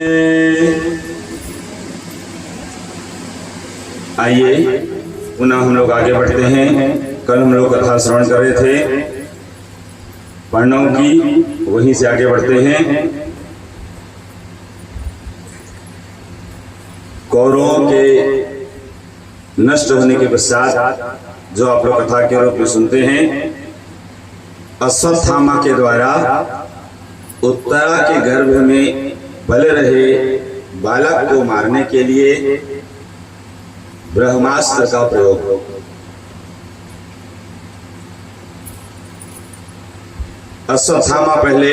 आइए पुनः हम लोग आगे बढ़ते हैं। कल हम लोग कथा श्रवण कर रहे थे पांडवों की, वहीं से आगे बढ़ते हैं। कौरवों के नष्ट होने के पश्चात जो आप लोग कथा के रूप में सुनते हैं, अश्वत्थामा के द्वारा उत्तरा के गर्भ में पल रहे बालक को मारने के लिए ब्रह्मास्त्र का प्रयोग। अश्वत्थामा पहले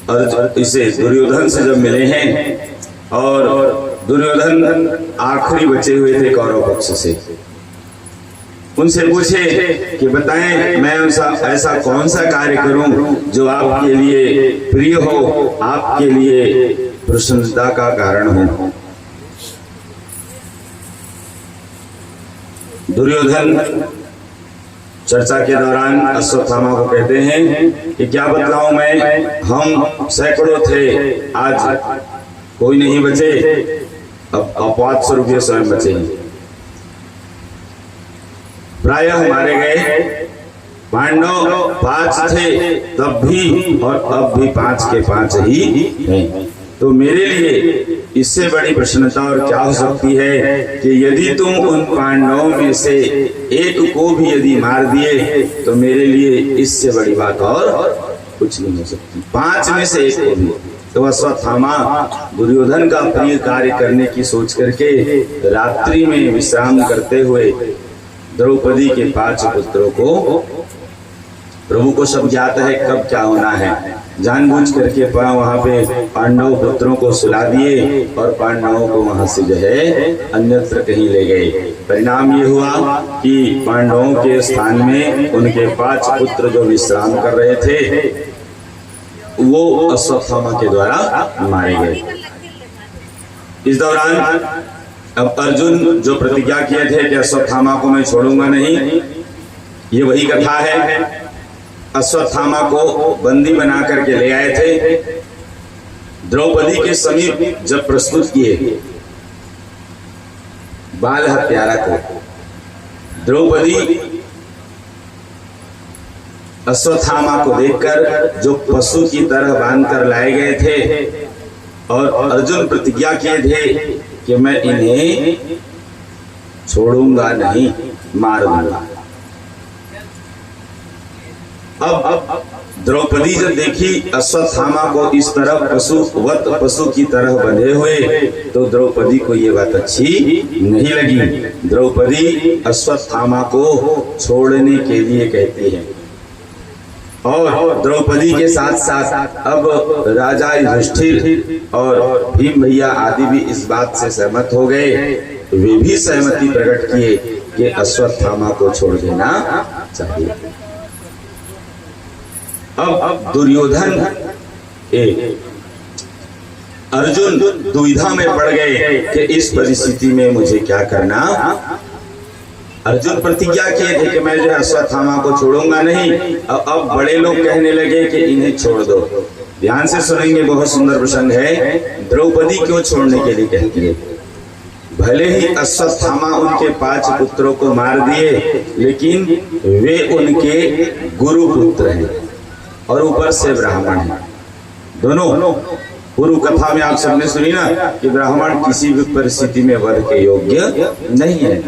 और इसे दुर्योधन से जब मिले हैं, और दुर्योधन आखिरी बचे हुए थे कौरव पक्ष से, उनसे पूछे कि बताएं मैं ऐसा कौन सा कार्य करूं जो आपके लिए प्रिय हो, आपके लिए प्रसन्नता का कारण हो। दुर्योधन चर्चा के दौरान अश्वत्थामा को कहते हैं कि क्या बतलाऊं मैं, हम सैकड़ों थे, आज कोई नहीं बचे, अब अपवाद स्वरूप ये स्वयं बचे हैं। प्रायः मारे गए पांडव 5 थे तब भी, और अब भी 5 के 5 ही हैं। तो मेरे लिए इससे बड़ी प्रसन्नता और क्या हो सकती है कि यदि तुम उन पांडवों में से एक को भी यदि मार दिए तो मेरे लिए इससे बड़ी बात और कुछ नहीं हो सकती। 5 में से एक को भी। तो अश्वत्थामा दुर्योधन का प्रिय कार्य करने की सोच करके रात्रि में विश्राम करते हुए द्रौपदी के 5 पुत्रों को, प्रभु को सब ज्ञात है कब क्या होना है, जानबूझ करके वहां पे पांडव पुत्रों को सुला दिए और पांडवों को वहां से जो है अन्यत्र कहीं ले गए। परिणाम ये हुआ कि पांडवों के स्थान में उनके 5 पुत्र जो विश्राम कर रहे थे वो अश्वत्थामा के द्वारा मारे गए। इस दौरान अब अर्जुन जो प्रतिज्ञा किए थे कि अश्वत्थामा को मैं छोड़ूंगा नहीं, ये वही कथा है। अश्वत्थामा को बंदी बना करके ले आए थे, द्रौपदी के समीप जब प्रस्तुत किए बाल हत्यारा को, द्रौपदी अश्वत्थामा को देखकर जो पशु की तरह बांधकर लाए गए थे, और अर्जुन प्रतिज्ञा किए थे कि मैं इन्हें छोड़ूंगा नहीं, मार दूंगा। अब द्रौपदी जब देखी अश्वत्थामा को इस तरह पशु की तरह बंधे हुए, तो द्रौपदी को ये बात अच्छी नहीं लगी। द्रौपदी अश्वत्थामा को छोड़ने के लिए कहती है, और द्रौपदी के साथ साथ अब राजा युधिष्ठिर और भीम भैया आदि भी इस बात से सहमत हो गए। वे भी सहमति प्रकट किए कि अश्वत्थामा को छोड़ देना चाहिए। अब दुर्योधन अर्जुन दुविधा में पड़ गए कि इस परिस्थिति में मुझे क्या करना। अर्जुन प्रतिज्ञा किए थे कि मैं जो अश्वत्थामा को छोड़ूंगा नहीं, अब बड़े लोग कहने लगे कि इन्हें छोड़ दो। ध्यान से सुनेंगे, बहुत सुंदर प्रसंग है। द्रौपदी क्यों छोड़ने के लिए कहती है? भले ही अश्वत्थामा उनके 5 पुत्रों को मार दिए, लेकिन वे उनके गुरु पुत्र हैं और ऊपर से ब्राह्मण हैं। दोनों पूर्व कथा में आप सबने सुनी ना कि ब्राह्मण किसी भी परिस्थिति में वध के योग्य नहीं है।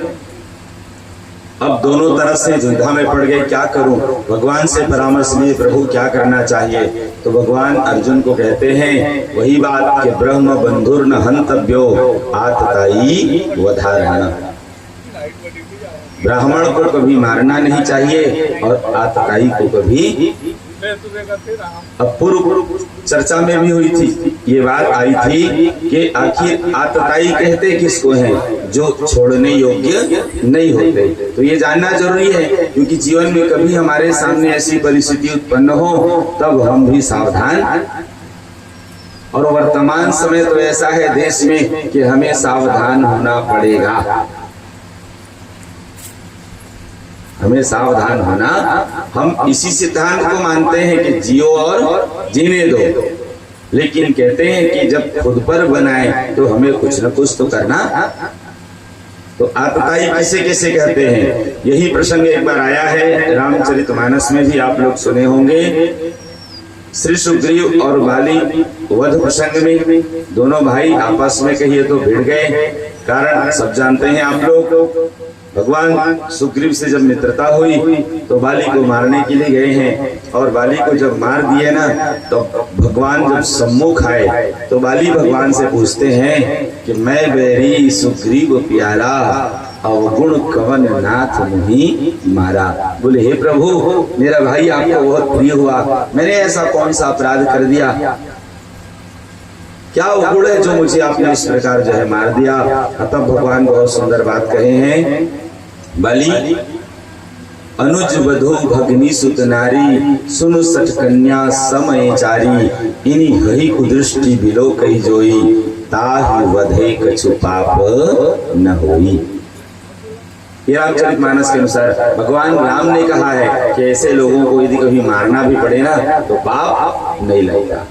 अब दोनों तरफ से दुविधा में पड़ गए, क्या करूं? भगवान से परामर्श लिए प्रभु क्या करना चाहिए। तो भगवान अर्जुन को कहते हैं वही बात कि ब्रह्म बंधुर न हंतव्यो आतताई वधारण। ब्राह्मण को कभी मारना नहीं चाहिए और आतताई को कभी। अब पूर्व चर्चा में भी हुई थी, ये बात आई थी कि आखिर आतताई कहते किसको हैं? जो छोड़ने योग्य नहीं होते। तो ये जानना जरूरी है, क्योंकि जीवन में कभी हमारे सामने ऐसी परिस्थिति उत्पन्न हो तब हम भी सावधान। और वर्तमान समय तो ऐसा है देश में कि हमें सावधान होना पड़ेगा, हमें सावधान होना। हम इसी सिद्धांत को मानते हैं कि जियो और जीने दो, लेकिन कहते हैं कि जब खुद पर बनाए तो हमें कुछ न कुछ तो करना। तो आतताई किसे किसे कहते हैं, यही प्रसंग एक बार आया है रामचरितमानस में भी, आप लोग सुने होंगे। श्री सुग्रीव और बाली वध प्रसंग में दोनों भाई आपस में कहिए तो भिड़ गए। कारण सब जानते हैं आप लोग। भगवान सुग्रीव से जब मित्रता हुई तो बाली को मारने के लिए गए हैं, और बाली को जब मार दिए ना तो भगवान जब सम्मुख आए तो बाली भगवान से पूछते हैं कि मैं बैरी सुग्रीव प्यारा, अवगुण कवन नाथ नहीं मारा। बोले हे प्रभु, मेरा भाई आपको बहुत प्रिय हुआ, मैंने ऐसा कौन सा अपराध कर दिया, क्या अवगुण है जो मुझे आपने इस प्रकार जो है मार दिया। तब भगवान बहुत सुंदर बात कहे हैं, बलि अनुज वधु भगनी सुत नारी, सुनु सठ कन्या समय चारी, इनी हहि कुदृष्टि बिलो कही जोई, ताहि वधे कछु पाप न होई। ये रामचरितमानस के अनुसार भगवान राम ने कहा है कि ऐसे लोगों को यदि कभी मारना भी पड़े ना तो पाप नहीं लगेगा।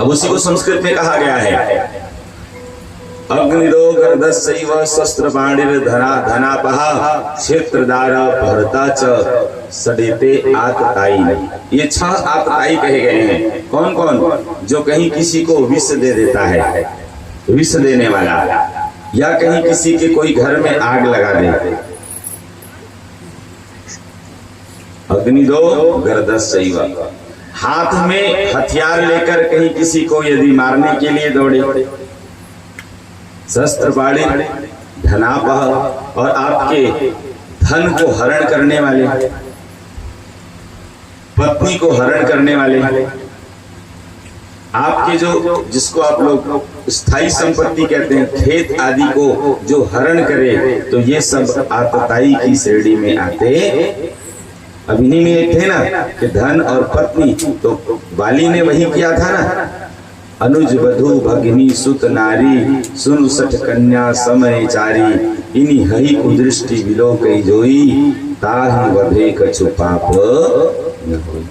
अब उसी को संस्कृत में कहा गया है, अग्निदो गर्दस्यैव शस्त्र पाणिर धनापहा, क्षेत्रदार भरता च सडेते आतताई। ये 6 आतताई कहे गए हैं। कौन कौन? जो कहीं किसी को विष दे देता है, विष देने वाला, या कहीं किसी के कोई घर में आग लगा दे। अग्निदो गर्दस्यैव, हाथ में हथियार लेकर कहीं किसी को यदि मारने के लिए दौड़े। शस्त्र पाणी धनापह, और आपके धन को हरण करने वाले, पत्नी को हरण करने वाले, आपके जो जिसको आप लोग स्थायी संपत्ति कहते हैं, खेत आदि को जो हरण करे, तो ये सब आतताई की श्रेणी में आते। अभिनी में एक थे ना कि धन और पत्नी, तो बाली ने वही किया था ना, अनुज वधु भगिनी सुत नारी, सुनु सठ कन्या समय चारी, इनी हहि कुदृष्टि बिलो कही जोई, ताहि वधे कछु पाप न होई।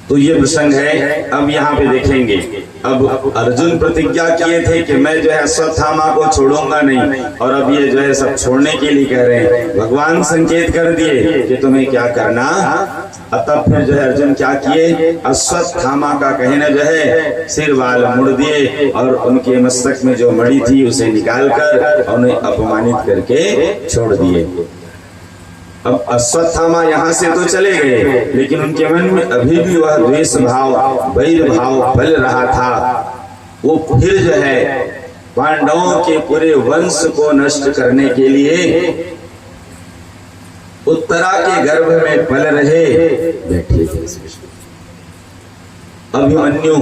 तो ये प्रसंग है। अब यहाँ पे देखेंगे, अब अर्जुन प्रतिज्ञा किए थे कि मैं जो है अश्वत्थामा को छोड़ूंगा नहीं, और अब ये जो है सब छोड़ने के लिए कह रहे हैं। भगवान संकेत कर दिए कि तुम्हें क्या करना। तब फिर जो है अर्जुन क्या किए, अश्वत्थामा का कहना जो है सिर वाल मुड़ दिए, और उनके मस्तक में जो मणि थी उसे निकालकर उन्हें अपमानित करके छोड़ दिए। अब अश्वत्थामा यहाँ से तो चले गए, लेकिन उनके मन में अभी भी वह द्वेष भाव, वैर भाव बल रहा था। वो फिर जो है पांडवों के पूरे वंश को नष्ट करने के लिए उत्तरा के गर्भ में पल रहे बैठे थे। अभिमन्यु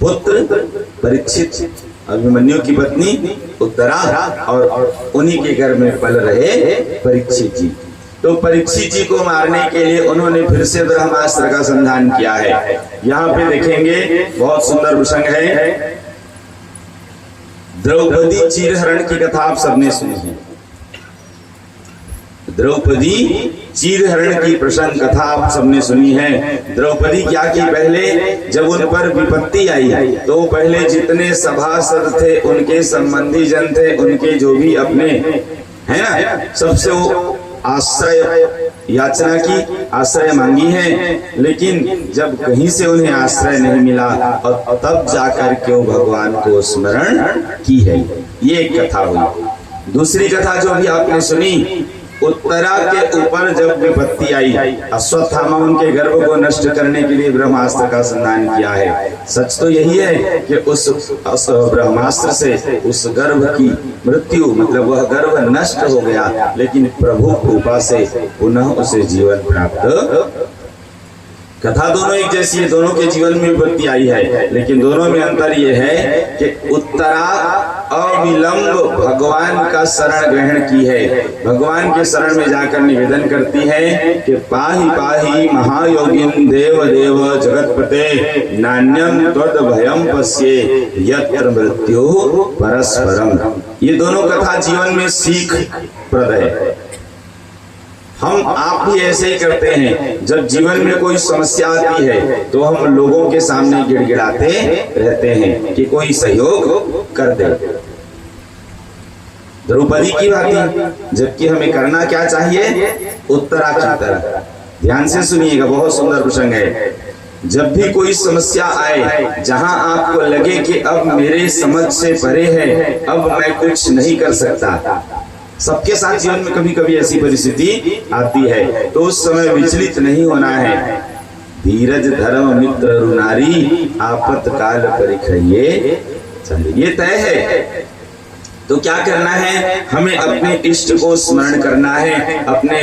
पुत्र परीक्षित, अभिमन्यु की पत्नी उत्तरा, और उन्हीं के गर्भ में पल रहे परीक्षित जी। तो परीक्षित जी को मारने के लिए उन्होंने फिर से ब्रह्मास्त्र का संधान किया है। यहाँ पे देखेंगे बहुत सुंदर प्रसंग है। द्रौपदी चीरहरण की कथा आप सबने सुनी है। द्रौपदी चीरहरण की प्रसंग कथा आप सबने सुनी है। द्रौपदी क्या की, पहले जब उन पर विपत्ति आई तो पहले जितने सभासद थे, उनके संबंधी जन थे, उनके जो भी अपने है ना, सबसे वो आश्रय याचना की, आश्रय मांगी है। लेकिन जब कहीं से उन्हें आश्रय नहीं मिला, और तब जाकर क्यों भगवान को स्मरण की है। ये एक कथा हुई। दूसरी कथा जो भी आपने सुनी, उत्तरा के ऊपर जब विपत्ति आई, अश्वत्थामा उनके गर्भ को नष्ट करने के लिए ब्रह्मास्त्र का संधान किया है। सच तो यही है कि उस ब्रह्मास्त्र से उस गर्भ की मृत्यु, मतलब वह गर्भ नष्ट हो गया, लेकिन प्रभु कृपा से पुनः उसे जीवन प्राप्त। कथा दोनों एक जैसी है, दोनों के जीवन में विपत्ति आई है, लेकिन दोनों में अंतर यह है कि उत्तरा अविलंब भगवान का शरण ग्रहण की है। भगवान के शरण में जाकर निवेदन करती है कि पाहि पाहि महायोगिन देव देव जगतपते, नान्यम त्वद भयम पश्ये यत्र मृत्यु परस्परम। ये दोनों कथा जीवन में सीख प्रद है। हम आप भी ऐसे ही करते हैं। जब जीवन में कोई समस्या आती है तो हम लोगों के सामने गिड़गिड़ाते रहते हैं कि कोई सहयोग कर दे। द्रौपदी की बात, जबकि हमें करना क्या चाहिए? उत्तरा की तरह। ध्यान से सुनिएगा, बहुत सुंदर प्रसंग है। जब भी कोई समस्या आए, जहां आपको लगे कि अब मेरे समझ से परे है, अब मैं कुछ नहीं कर सकता, सबके साथ जीवन में कभी कभी ऐसी परिस्थिति आती है, तो उस समय विचलित नहीं होना है। धीरज धर्म मित्र नारी, आपत काल परिखइये, ये तय है। तो क्या करना है? हमें अपने इष्ट को स्मरण करना है, अपने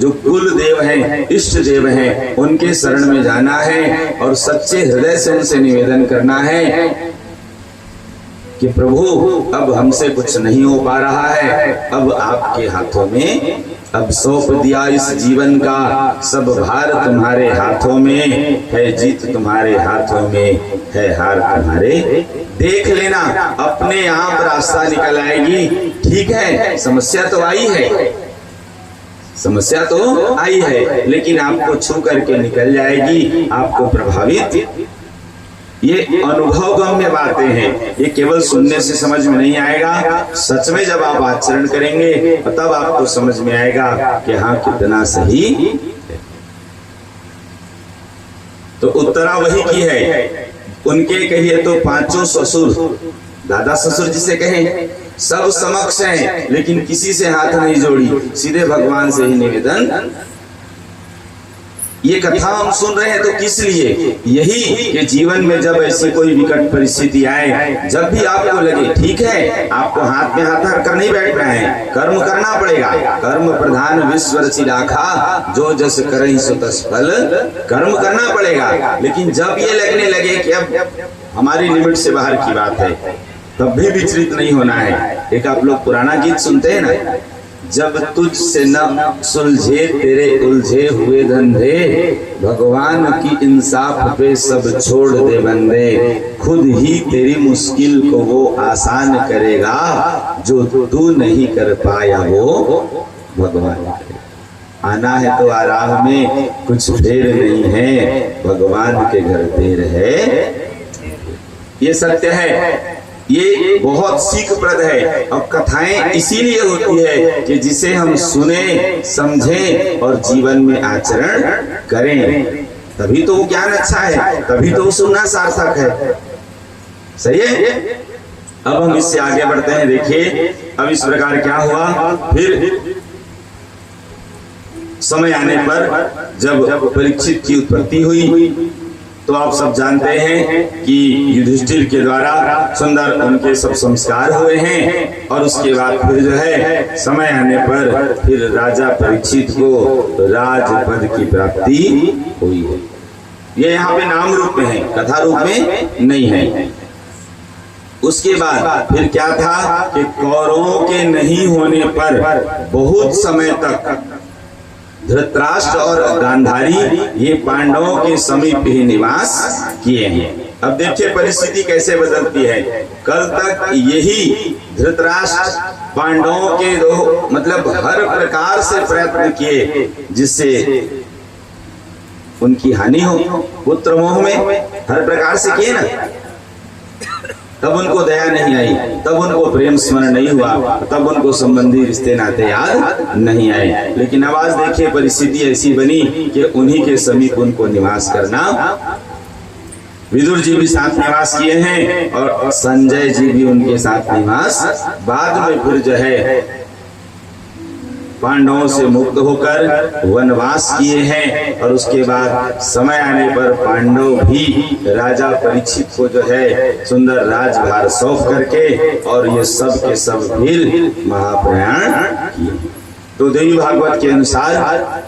जो कुल देव हैं, इष्ट देव हैं, उनके शरण में जाना है और सच्चे हृदय से उनसे निवेदन करना है कि प्रभु अब हमसे कुछ नहीं हो पा रहा है, अब आपके हाथों में, अब सौंप दिया इस जीवन का सब भार तुम्हारे हाथों में है, जीत तुम्हारे हाथों में है, हार तुम्हारे। देख लेना, अपने आप रास्ता निकल आएगी। ठीक है, समस्या तो आई है, समस्या तो आई है, लेकिन आपको छू करके निकल जाएगी, आपको प्रभावित। ये अनुभव गम्य बातें हैं, ये केवल सुनने से समझ में नहीं आएगा। सच में जब आप आचरण करेंगे तब आपको समझ में आएगा कि हाँ, कितना सही। तो उत्तरा वही की है। उनके कहिए तो पांचों ससुर, दादा ससुर जिसे कहें, सब समक्ष हैं, लेकिन किसी से हाथ नहीं जोड़ी, सीधे भगवान से ही निवेदन। ये कथा हम सुन रहे हैं तो किस लिए? यही कि जीवन में जब ऐसी कोई विकट परिस्थिति आए, जब भी आपको लगे ठीक है, आपको हाथ में हाथ रखकर नहीं बैठना है, कर्म करना पड़ेगा। कर्म प्रधान विश्व रचिलाखा, जो जस करहि सो तस फल, कर्म करना पड़ेगा। लेकिन जब ये लगने लगे कि अब हमारी लिमिट से बाहर की बात है, तब भी विचलित नहीं होना है। एक आप लोग पुराना गीत सुनते हैं ना, जब तुझसे न सुलझे तेरे उलझे हुए धंधे, भगवान की इंसाफ पे सब छोड़ दे बंदे, खुद ही तेरी मुश्किल को वो आसान करेगा, जो तू नहीं कर पाया वो भगवान। आना है तो आराम में, कुछ देर नहीं है, भगवान के घर देर है। ये सत्य है, ये बहुत सीखप्रद है। और कथाएं इसीलिए होती है कि जिसे हम सुने, समझें और जीवन में आचरण करें, तभी तो वो ज्ञान अच्छा है, तभी तो सुनना सार्थक है। सही है। अब हम इससे आगे बढ़ते हैं। देखिए अब इस प्रकार क्या हुआ। फिर समय आने पर जब परीक्षित की उत्पत्ति हुई, तो आप सब जानते हैं कि युधिष्ठिर के द्वारा सुंदर उनके सब संस्कार हुए हैं। और उसके बाद फिर जो है समय आने पर फिर राजा परीक्षित को राजपद की प्राप्ति हुई है। ये यहाँ पे नाम रूप में है, कथा रूप में नहीं है। उसके बाद फिर क्या था कि कौरवों के नहीं होने पर बहुत समय तक धृतराष्ट्र और गांधारी ये पांडवों के समीप ही निवास किए हैं। अब देखिए परिस्थिति कैसे बदलती है। कल तक यही धृतराष्ट्र पांडवों के दो मतलब हर प्रकार से प्रयत्न किए जिससे उनकी हानि हो, पुत्र मोह में हर प्रकार से किए ना। तब उनको दया नहीं आई, तब उनको प्रेम स्मरण नहीं हुआ, तब उनको संबंधी रिश्ते नाते याद नहीं आए। लेकिन अब आज देखिए परिस्थिति ऐसी बनी कि उन्हीं के समीप उनको निवास करना। विदुर जी भी साथ निवास किए हैं और संजय जी भी उनके साथ निवास। बाद में फिर जो है पांडवों से मुक्त होकर वनवास किए हैं। और उसके बाद समय आने पर पांडव भी राजा परीक्षित को जो है सुंदर राजभार सौंप करके और ये सब के सब फिर महाप्रयाण किए। तो देवी भागवत के अनुसार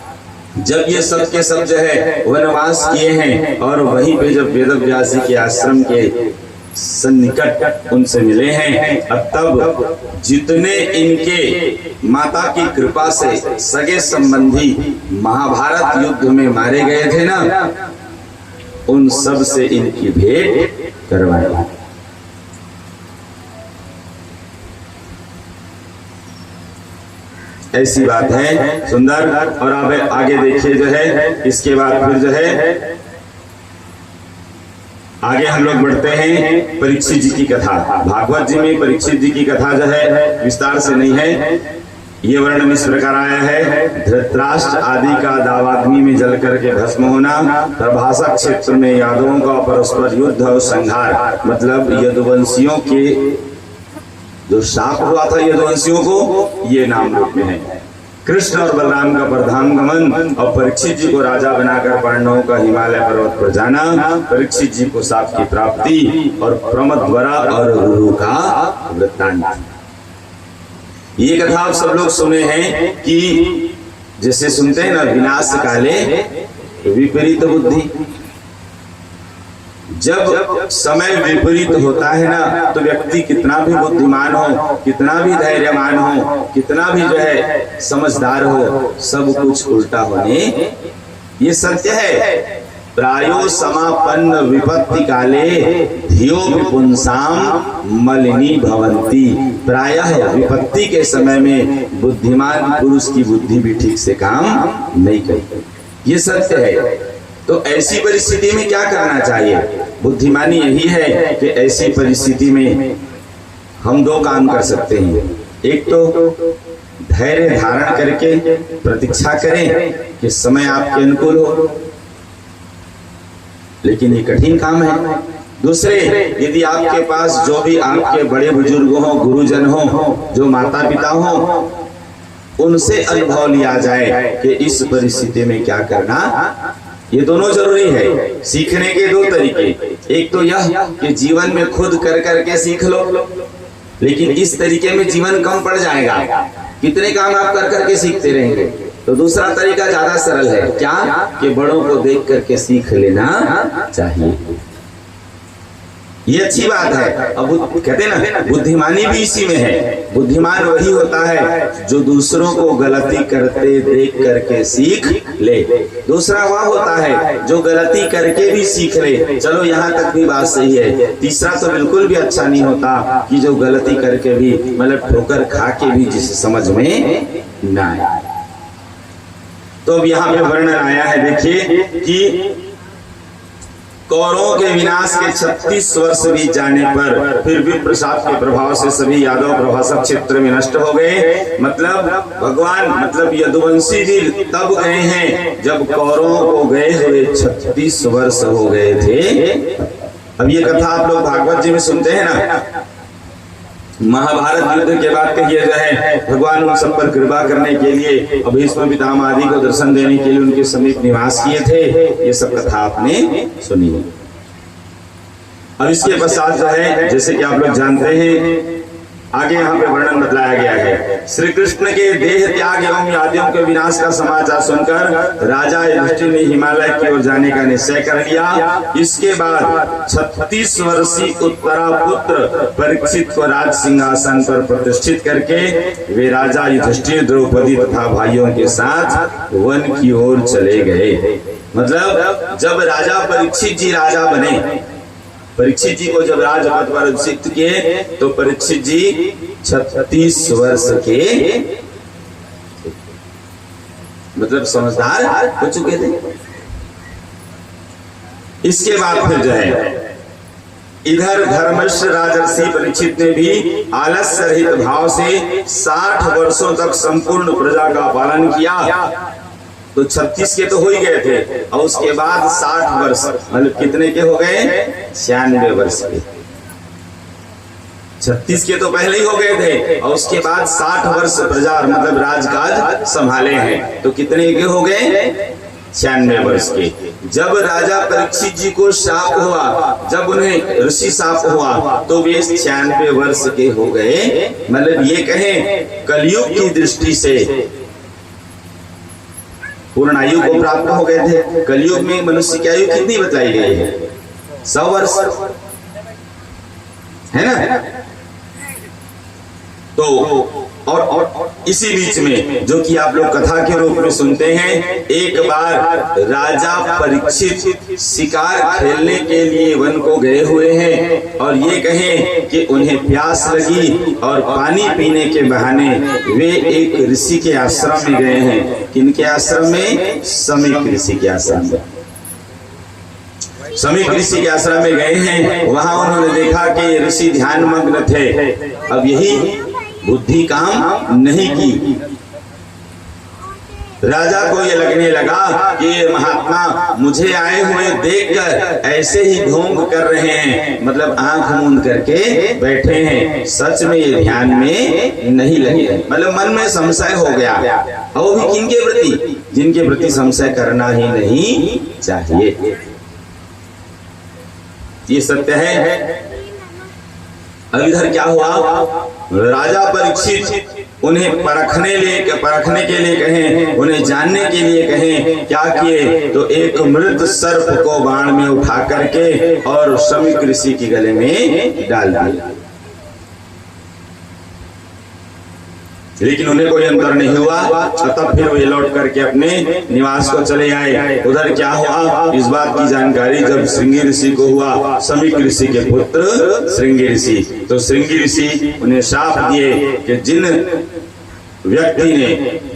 जब ये सब के सब जो है वनवास किए हैं और वहीं पे जब वेदव्यास जी के आश्रम के सन्निकट उनसे मिले हैं, अब तब जितने इनके माता की कृपा से सगे संबंधी महाभारत युद्ध में मारे गए थे ना, उन सब से इनकी भेंट करवाई। ऐसी बात है, सुंदर। और अब आगे देखिए जो है, इसके बाद फिर जो है आगे हम लोग बढ़ते हैं परीक्षित जी की कथा। भागवत जी में परीक्षित जी की कथा जो है विस्तार से नहीं है, ये वर्णन इस प्रकार आया है। धृतराष्ट्र आदि का दावाग्नि में जल करके भस्म होना, प्रभाषा क्षेत्र में यादवों का परस्पर युद्ध और संहार, मतलब यदुवंशियों के जो शाप हुआ था यदुवंशियों को, ये नाम रूप में है। कृष्ण और बलराम का प्रधानगमन और परीक्षित जी को राजा बनाकर पांडवों का हिमालय पर्वत पर जाना, परीक्षित जी को शाप की प्राप्ति और प्रमद्वरा और गुरु का वृत्तांत। ये कथा आप सब लोग सुने हैं कि जैसे सुनते हैं ना, विनाश काले विपरीत बुद्धि। जब समय विपरीत होता है ना, तो व्यक्ति कितना भी बुद्धिमान हो, कितना भी धैर्यमान हो, कितना भी जो है समझदार हो, सब कुछ उल्टा होने, ये सत्य है। प्रायो समापन्न विपत्ति काले धियो विपुंसाम मलिनी भवंती। प्रायः विपत्ति के समय में बुद्धिमान पुरुष की बुद्धि भी ठीक से काम नहीं करती, ये सत्य है। तो ऐसी परिस्थिति में क्या करना चाहिए? बुद्धिमानी यही है कि ऐसी परिस्थिति में हम दो काम कर सकते हैं। एक तो धैर्य धारण करके प्रतीक्षा करें कि समय आपके अनुकूल हो, लेकिन ये कठिन काम है। दूसरे, यदि आपके पास जो भी आपके बड़े बुजुर्ग हो, गुरुजन हो, जो माता पिता हो, उनसे अनुभव लिया जाए कि इस परिस्थिति में क्या करना। ये दोनों जरूरी है। सीखने के दो तरीके, एक तो यह कि जीवन में खुद कर करके सीख लो, लेकिन इस तरीके में जीवन कम पड़ जाएगा, कितने काम आप कर करके सीखते रहेंगे। तो दूसरा तरीका ज्यादा सरल है, क्या कि बड़ों को देख करके सीख लेना चाहिए। ये अच्छी बात है। अब कहते हैं ना, बुद्धिमानी भी इसी में है। बुद्धिमान वही होता है जो दूसरों को गलती करते देख करके सीख ले। दूसरा वह होता है जो गलती करके भी सीख ले। चलो यहाँ तक भी बात सही है। तीसरा तो बिल्कुल भी अच्छा नहीं होता कि जो गलती करके भी, मतलब ठोकर खा के भी जिसे समझ में ना आए। तो अब यहाँ पे वर्णन आया है, देखिए कि कौरवों के विनाश के 36 वर्ष बीत जाने पर फिर भी प्रसाद के प्रभाव से सभी यादव प्रभाषक क्षेत्र में नष्ट हो गए। मतलब भगवान, मतलब यदुवंशी भी तब गए हैं जब कौरवों को गए हुए 36 वर्ष हो गए थे। अब ये कथा आप लोग भागवत जी में सुनते हैं ना, महाभारत युद्ध के बाद कहिए जो है भगवान उन सब पर कृपा करने के लिए भीष्म पितामह आदि को दर्शन देने के लिए उनके समीप निवास किए थे। ये सब कथा आपने सुनी है। अब इसके पश्चात जो है, जैसे कि आप लोग जानते हैं, आगे यहाँ पे वर्णन बतलाया गया है। श्री कृष्ण के देह त्याग एवं यादियों के विनाश का समाचार सुनकर राजा युधिष्ठिर ने हिमालय की ओर जाने का निश्चय कर लिया। इसके बाद 36 वर्षीय उत्तरा पुत्र परीक्षित को राज सिंहासन पर प्रतिष्ठित करके वे राजा युधिष्ठिर, द्रौपदी तथा भाइयों के साथ वन की ओर चले गए। मतलब जब राजा परीक्षित जी राजा बने, परीक्षित जी को जब राजपद पर अधिष्ठित किए, तो परीक्षित जी 36 वर्ष के, मतलब समझदार हो चुके थे। इसके बाद फिर जो है, इधर धर्मश्व राजर्षि परीक्षित ने भी आलस्य रहित भाव से 60 वर्षों तक संपूर्ण प्रजा का पालन किया। तो 36 के तो हो ही गए थे, और उसके बाद 60 वर्ष, मतलब कितने के हो गए? 96 वर्ष के। 36 के तो पहले ही हो गए थे, और उसके बाद 60 वर्ष प्रजा मतलब राजकाज संभाले हैं। तो कितने के हो गए? 96 वर्ष के। जब राजा परीक्षित जी को शाप हुआ, जब उन्हें ऋषि शाप हुआ, तो वे 96 वर्ष के हो गए। मतलब ये कहें कलयुग की दृष्टि से पूर्ण आयु को प्राप्त हो गए थे। कलयुग में मनुष्य की आयु कितनी बताई गई है? 100 वर्ष, है ना? तो और इसी बीच में जो कि आप लोग कथा के रूप में सुनते हैं, एक बार राजा परीक्षित शिकार खेलने के लिए वन को गए हुए हैं और ये कहें कि उन्हें प्यास लगी और पानी पीने के बहाने वे एक ऋषि के आश्रम में गए हैं। किनके आश्रम में? समीक ऋषि के आश्रम में। समीक ऋषि के आश्रम में गए हैं, वहां उन्होंने देखा कि ऋषि ध्यान मग्न थे। अब यही बुद्धि काम नहीं की। राजा को ये लगने लगा कि ये महात्मा मुझे आए हुए देखकर ऐसे ही ढोंग कर रहे हैं, मतलब आंख मूंद करके बैठे हैं, सच में ये ध्यान में नहीं लगे। मतलब मन में संशय हो गया। और वो भी किनके प्रति? जिनके प्रति संशय करना ही नहीं चाहिए। ये सत्य है। अब इधर क्या हुआ? राजा परीक्षित उन्हें परखने के लिए कहें, उन्हें जानने के लिए कहें। क्या किए? तो एक मृत सर्प को बाण में उठा करके और समीक ऋषि के गले में डाल दिया। लेकिन उन्हें कोई अंतर नहीं हुआ। तब फिर वे लौट करके अपने निवास को चले आए। उधर क्या हुआ? इस बात की जानकारी जब श्रृंगी ऋषि को हुआ, समीक ऋषि के पुत्र श्रृंगी ऋषि, तो श्रृंगी ऋषि उन्हें शाप दिए कि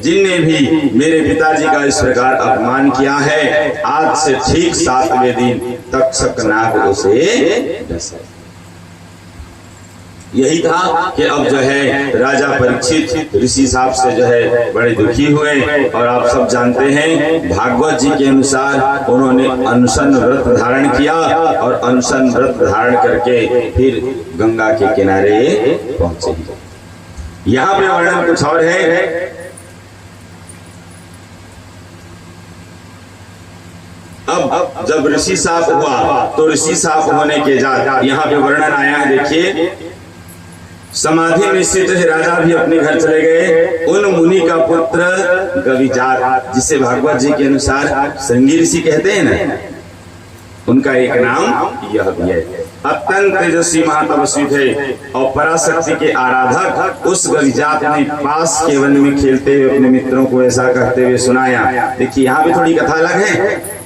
जिनने भी मेरे पिताजी का इस प्रकार अपमान किया है, आज से ठीक 7वें दिन तक्षक नाग उसे डसे। यही था कि अब जो है राजा परीक्षित ऋषि साहब से जो है बड़े दुखी हुए। और आप सब जानते हैं भागवत जी के अनुसार उन्होंने अनशन व्रत धारण किया और अनशन व्रत धारण करके फिर गंगा के किनारे पहुंचे। यहाँ पे वर्णन कुछ और है। अब जब ऋषि साहब हुआ तो ऋषि साहब होने के बाद यहाँ पे वर्णन आया है। देखिए, समाधि में स्थित राजा भी अपने घर चले गए। उन मुनि का पुत्र गविजात, जिसे भागवत जी के अनुसार श्रृंगी ऋषि कहते हैं ना, उनका एक नाम यह भी है। अत्यंत तेजस्वी महातपस्वी थे और पराशक्ति के आराधक उस गविजात ने पास के वन में खेलते हुए अपने मित्रों को ऐसा कहते हुए सुनाया। देखिए, यहाँ भी थोड़ी कथा अलग है।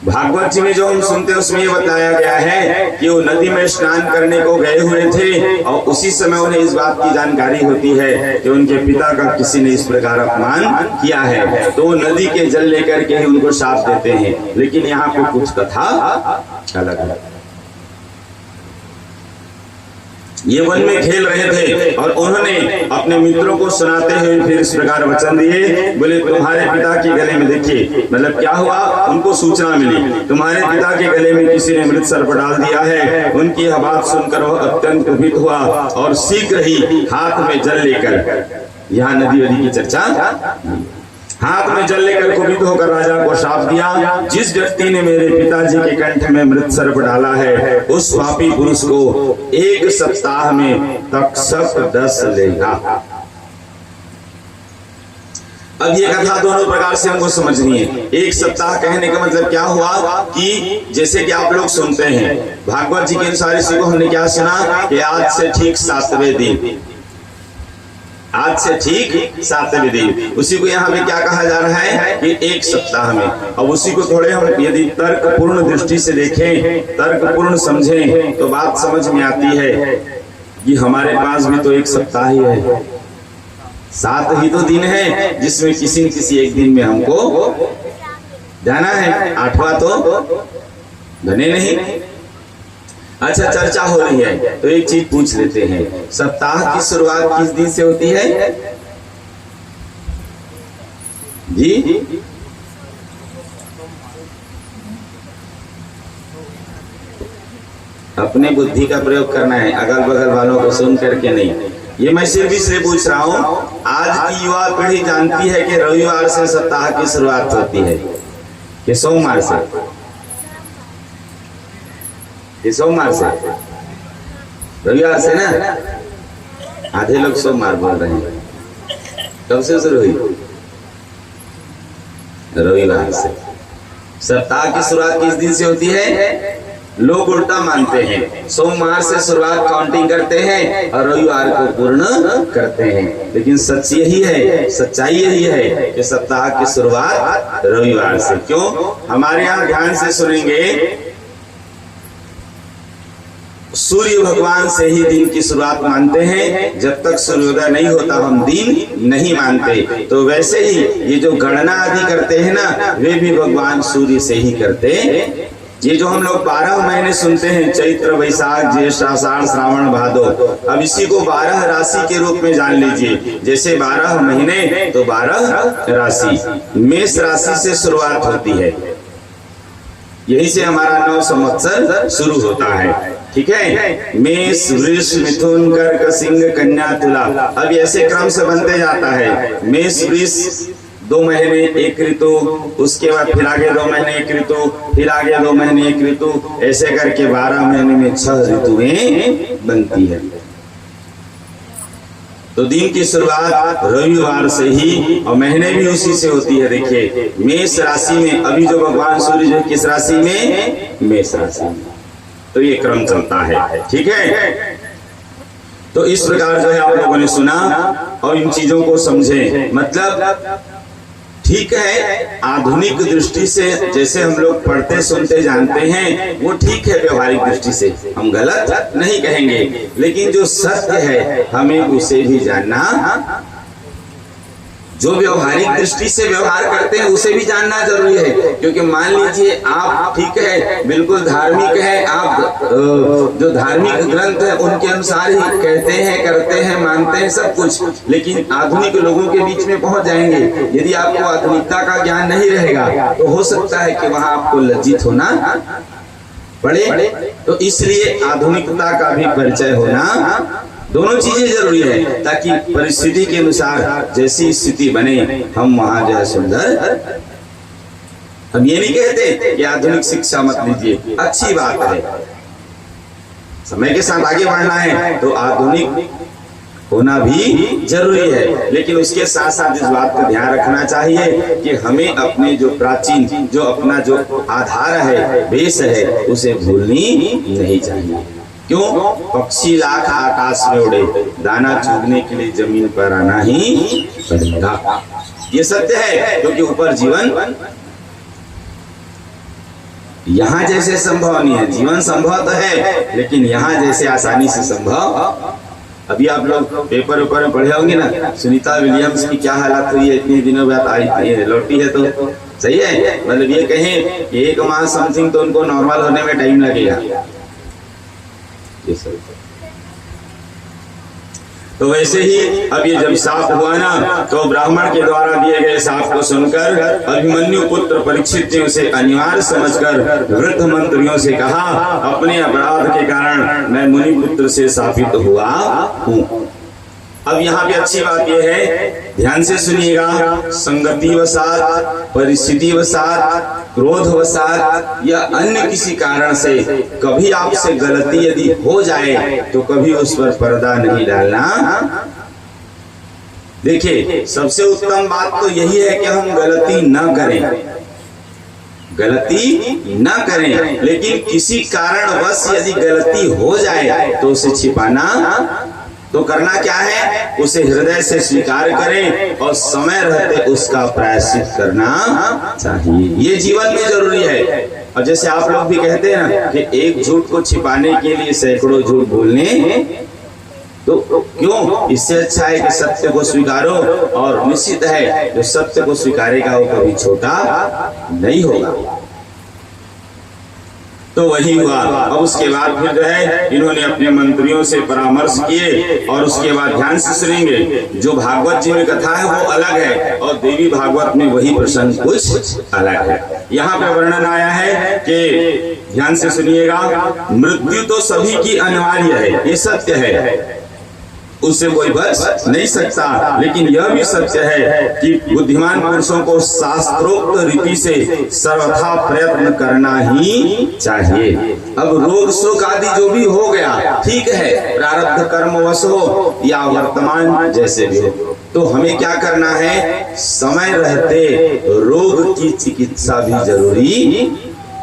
भागवत जी में जो हम सुनते हैं उसमें ये बताया गया है कि वो नदी में स्नान करने को गए हुए थे और उसी समय उन्हें इस बात की जानकारी होती है कि उनके पिता का किसी ने इस प्रकार अपमान किया है, तो वो नदी के जल लेकर के ही उनको शाप देते हैं। लेकिन यहाँ पे कुछ कथा अलग है। ये वन में खेल रहे थे और उन्होंने अपने मित्रों को सुनाते हुए फिर इस प्रकार वचन दिए, बोले तुम्हारे पिता के गले में, देखिए मतलब क्या हुआ, उनको सूचना मिली तुम्हारे पिता के गले में किसी ने मृत सर्प डाल दिया है। उनकी यह बात सुनकर वह अत्यंत कुपित हुआ और शीघ्र ही हाथ में जल लेकर, यहाँ नदी वदी की चर्चा, हाथ में जल लेकर कुपित होकर राजा को शाप दिया, जिस व्यक्ति ने मेरे पिताजी के कंठ में मृत सर्प डाला है उस पापी पुरुष को 1 सप्ताह में तक्षक डस लेगा। अब ये कथा दोनों प्रकार से हमको समझनी है। 1 सप्ताह कहने का मतलब क्या हुआ कि जैसे कि आप लोग सुनते हैं भागवत जी के अनुसार इसी को हमने क्या सुना कि आज से ठीक 7वें दिन, आज से ठीक 7वें दिन, उसी को यहाँ पे क्या कहा जा रहा है कि 1 सप्ताह में। अब उसी को थोड़े हम यदि तर्कपूर्ण दृष्टि से देखें, तर्कपूर्ण समझें तो बात समझ में आती है कि हमारे पास भी तो 1 सप्ताह ही है, 7 ही तो दिन है जिसमें किसी न किसी एक दिन में हमको जाना है, 8वां तो बने नहीं। अच्छा, चर्चा हो रही है तो एक चीज पूछ लेते हैं, सप्ताह की शुरुआत किस दिन से होती है जी? अपने बुद्धि का प्रयोग करना है, अगल बगल वालों को सुन करके नहीं। ये मैं सिर्फ इसलिए पूछ रहा हूँ, आज की युवा पीढ़ी जानती है कि रविवार से सप्ताह की शुरुआत होती है कि सोमवार से, ये सोमवार से, रविवार से ना, आधे लोग सोमवार बोल रहे हैं। कब से शुरू हुई? रविवार से। सप्ताह की शुरुआत किस दिन से होती है? लोग उल्टा मानते हैं, सोमवार से शुरुआत काउंटिंग करते हैं और रविवार को पूर्ण करते हैं। लेकिन सच यही है, सच्चाई यही है कि सप्ताह की शुरुआत रविवार से। क्यों? हमारे यहाँ ध्यान से सुनेंगे, सूर्य भगवान से ही दिन की शुरुआत मानते हैं। जब तक सूर्योदय नहीं होता हम दिन नहीं मानते। तो वैसे ही ये जो गणना आदि करते हैं ना, वे भी भगवान सूर्य से ही करते। ये जो हम लोग 12 महीने सुनते हैं, चैत्र वैशाख ज्येष्ठ आषाढ़ श्रावण भादो, अब इसी को 12 राशि के रूप में जान लीजिए। जैसे 12 महीने तो 12 राशि। मेष राशि से शुरुआत होती है, यही से हमारा 9 संवत्सर शुरू होता है। ठीक है, मेष वृष मिथुन कर्क सिंह कन्या तुला। अब ऐसे क्रम से बनते जाता है। मेष वृष 2 महीने एक ऋतु, उसके बाद फिर आगे 2 महीने एक ऋतु, फिर आगे 2 महीने एक ऋतु, ऐसे करके 12 महीने में 6 ऋतुएं बनती है। तो दिन की शुरुआत रविवार से ही और महीने भी उसी से होती है। देखिए मेष राशि में अभी जो भगवान सूर्य जो किस राशि में? मेष राशि में। तो ये क्रम चलता है। ठीक है, तो इस प्रकार जो है आप लोगों ने सुना और इन चीजों को समझे। मतलब ठीक है, आधुनिक दृष्टि से जैसे हम लोग पढ़ते सुनते जानते हैं वो ठीक है, व्यवहारिक दृष्टि से हम गलत नहीं कहेंगे, लेकिन जो सत्य है हमें उसे भी जानना, जो व्यवहारिक दृष्टि से व्यवहार करते हैं उसे भी जानना जरूरी है। क्योंकि मान लीजिए आप ठीक है, बिल्कुल धार्मिक है, आप जो धार्मिक ग्रंथ है उनके अनुसार ही कहते हैं, करते हैं, मानते हैं सब कुछ, लेकिन आधुनिक लोगों के बीच में पहुंच जाएंगे, यदि आपको आधुनिकता का ज्ञान नहीं रहेगा तो हो सकता है कि वहां आपको लज्जित होना पड़े। तो इसलिए आधुनिकता का भी परिचय होना, दोनों चीजें जरूरी है, ताकि परिस्थिति के अनुसार जैसी स्थिति बने हम वहां जो है सुंदर। हम ये नहीं कहते कि आधुनिक शिक्षा मत लीजिए, अच्छी बात है, समय के साथ आगे बढ़ना है तो आधुनिक होना भी जरूरी है। लेकिन उसके साथ साथ इस बात का ध्यान रखना चाहिए कि हमें अपने जो प्राचीन जो अपना जो आधार है, बेस है, उसे भूलनी नहीं चाहिए। क्यों? पक्षी लाख आकाश में उड़े, दाना चुगने के लिए जमीन पर आना ही पड़ेगा। ये सत्य है, क्योंकि ऊपर जीवन यहाँ जैसे संभव नहीं है। जीवन संभव तो है, लेकिन यहाँ जैसे आसानी से संभव। अभी आप लोग पेपर ऊपर में पढ़े होंगे ना, सुनीता विलियम्स की क्या हालत हुई है, इतने दिनों बाद आई लौटी है, तो सही है। मतलब ये कहें कि 1 माह समथिंग तो उनको नॉर्मल होने में टाइम लगेगा। तो वैसे ही अब ये जब साफ हुआ ना, तो ब्राह्मण के द्वारा दिए गए साफ को सुनकर अभिमन्यु पुत्र परीक्षित ने उसे अनिवार्य समझकर वृद्ध मंत्रियों से कहा, अपने अपराध के कारण मैं मुनि पुत्र से शापित हुआ हूँ। अब यहाँ पे अच्छी बात यह है, ध्यान से सुनिएगा, संगति वसात, परिस्थिति वसात, क्रोध वसात या अन्य किसी कारण से कभी आपसे गलती यदि हो जाए तो कभी उस पर पर्दा नहीं डालना। देखिए सबसे उत्तम बात तो यही है कि हम गलती न करें, गलती न करें, लेकिन किसी कारणवश यदि गलती हो जाए तो उसे छिपाना, तो करना क्या है, उसे हृदय से स्वीकार करें और समय रहते उसका प्रायश्चित करना चाहिए। ये जीवन में जरूरी है। और जैसे आप लोग भी कहते हैं ना कि एक झूठ को छिपाने के लिए सैकड़ों झूठ बोलने, तो क्यों? इससे अच्छा है कि सत्य को स्वीकारो, और निश्चित है जो सत्य को स्वीकारेगा वो कभी छोटा नहीं होगा। तो वही हुआ। अब उसके बाद फिर जो है इन्होंने अपने मंत्रियों से परामर्श किए, और उसके बाद ध्यान से सुनेंगे, जो भागवत जी में कथा है वो अलग है और देवी भागवत में वही प्रसंग कुछ अलग है। यहाँ पे वर्णन आया है कि ध्यान से सुनिएगा, मृत्यु तो सभी की अनिवार्य है, ये सत्य है, उससे कोई बच नहीं सकता, लेकिन यह भी सत्य है कि बुद्धिमान पुरुषों को शास्त्रोक्त रीति से सर्वथा प्रयत्न करना ही चाहिए। अब रोग शोक आदि जो भी हो गया ठीक है, प्रारब्ध कर्मवश हो या वर्तमान जैसे भी हो, तो हमें क्या करना है, समय रहते रोग की चिकित्सा भी जरूरी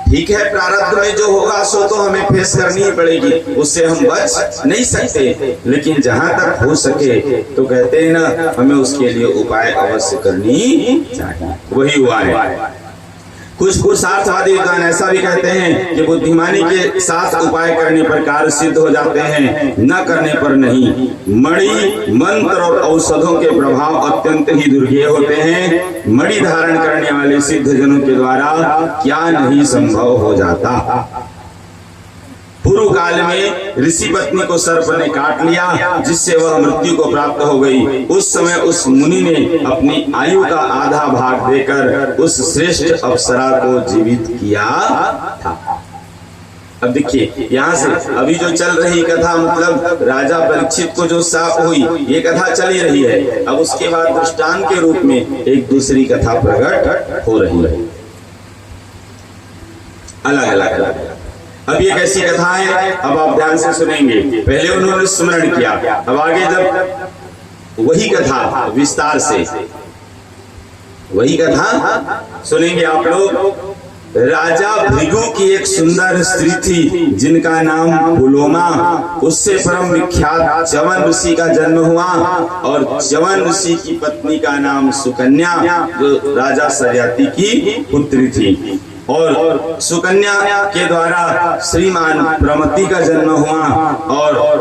ठीक है, प्रारब्ध में जो होगा सो तो हमें फेस करनी ही पड़ेगी, उससे हम बच नहीं सकते, लेकिन जहां तक हो सके तो कहते हैं ना, हमें उसके लिए उपाय अवश्य करनी चाहिए। वही हुआ है। कुछ पुरुषार्थवादी विद्वान ऐसा भी कहते हैं कि बुद्धिमानी के साथ उपाय करने पर कार्य सिद्ध हो जाते हैं, न करने पर नहीं। मणि, मंत्र और औषधों के प्रभाव अत्यंत ही दुर्गेय होते हैं। मणि धारण करने वाले सिद्ध जनों के द्वारा क्या नहीं संभव हो जाता। पूर्व काल में ऋषि पत्नी को सर्प ने काट लिया, जिससे वह मृत्यु को प्राप्त हो गई। उस समय उस मुनि ने अपनी आयु का आधा भाग देकर उस श्रेष्ठ अप्सरा को जीवित किया था। अब देखिए, यहाँ से अभी जो चल रही कथा, मतलब राजा परीक्षित को जो शाप हुई, ये कथा चली रही है। अब उसके बाद दृष्टांत के रूप में एक दूसरी कथा प्रकट हो रही है, अलग अलग। अब ये कैसी कथा है, अब आप ध्यान से सुनेंगे। पहले उन्होंने स्मरण किया, अब आगे जब वही कथा विस्तार से वही कथा सुनेंगे आप लोग। राजा भृगु की एक सुंदर स्त्री थी जिनका नाम पुलोमा। उससे परम विख्यात च्यवन ऋषि का जन्म हुआ, और च्यवन ऋषि की पत्नी का नाम सुकन्या, जो राजा सरियाती की पुत्री थी। और सुकन्या के द्वारा श्रीमान प्रमति का जन्म हुआ, और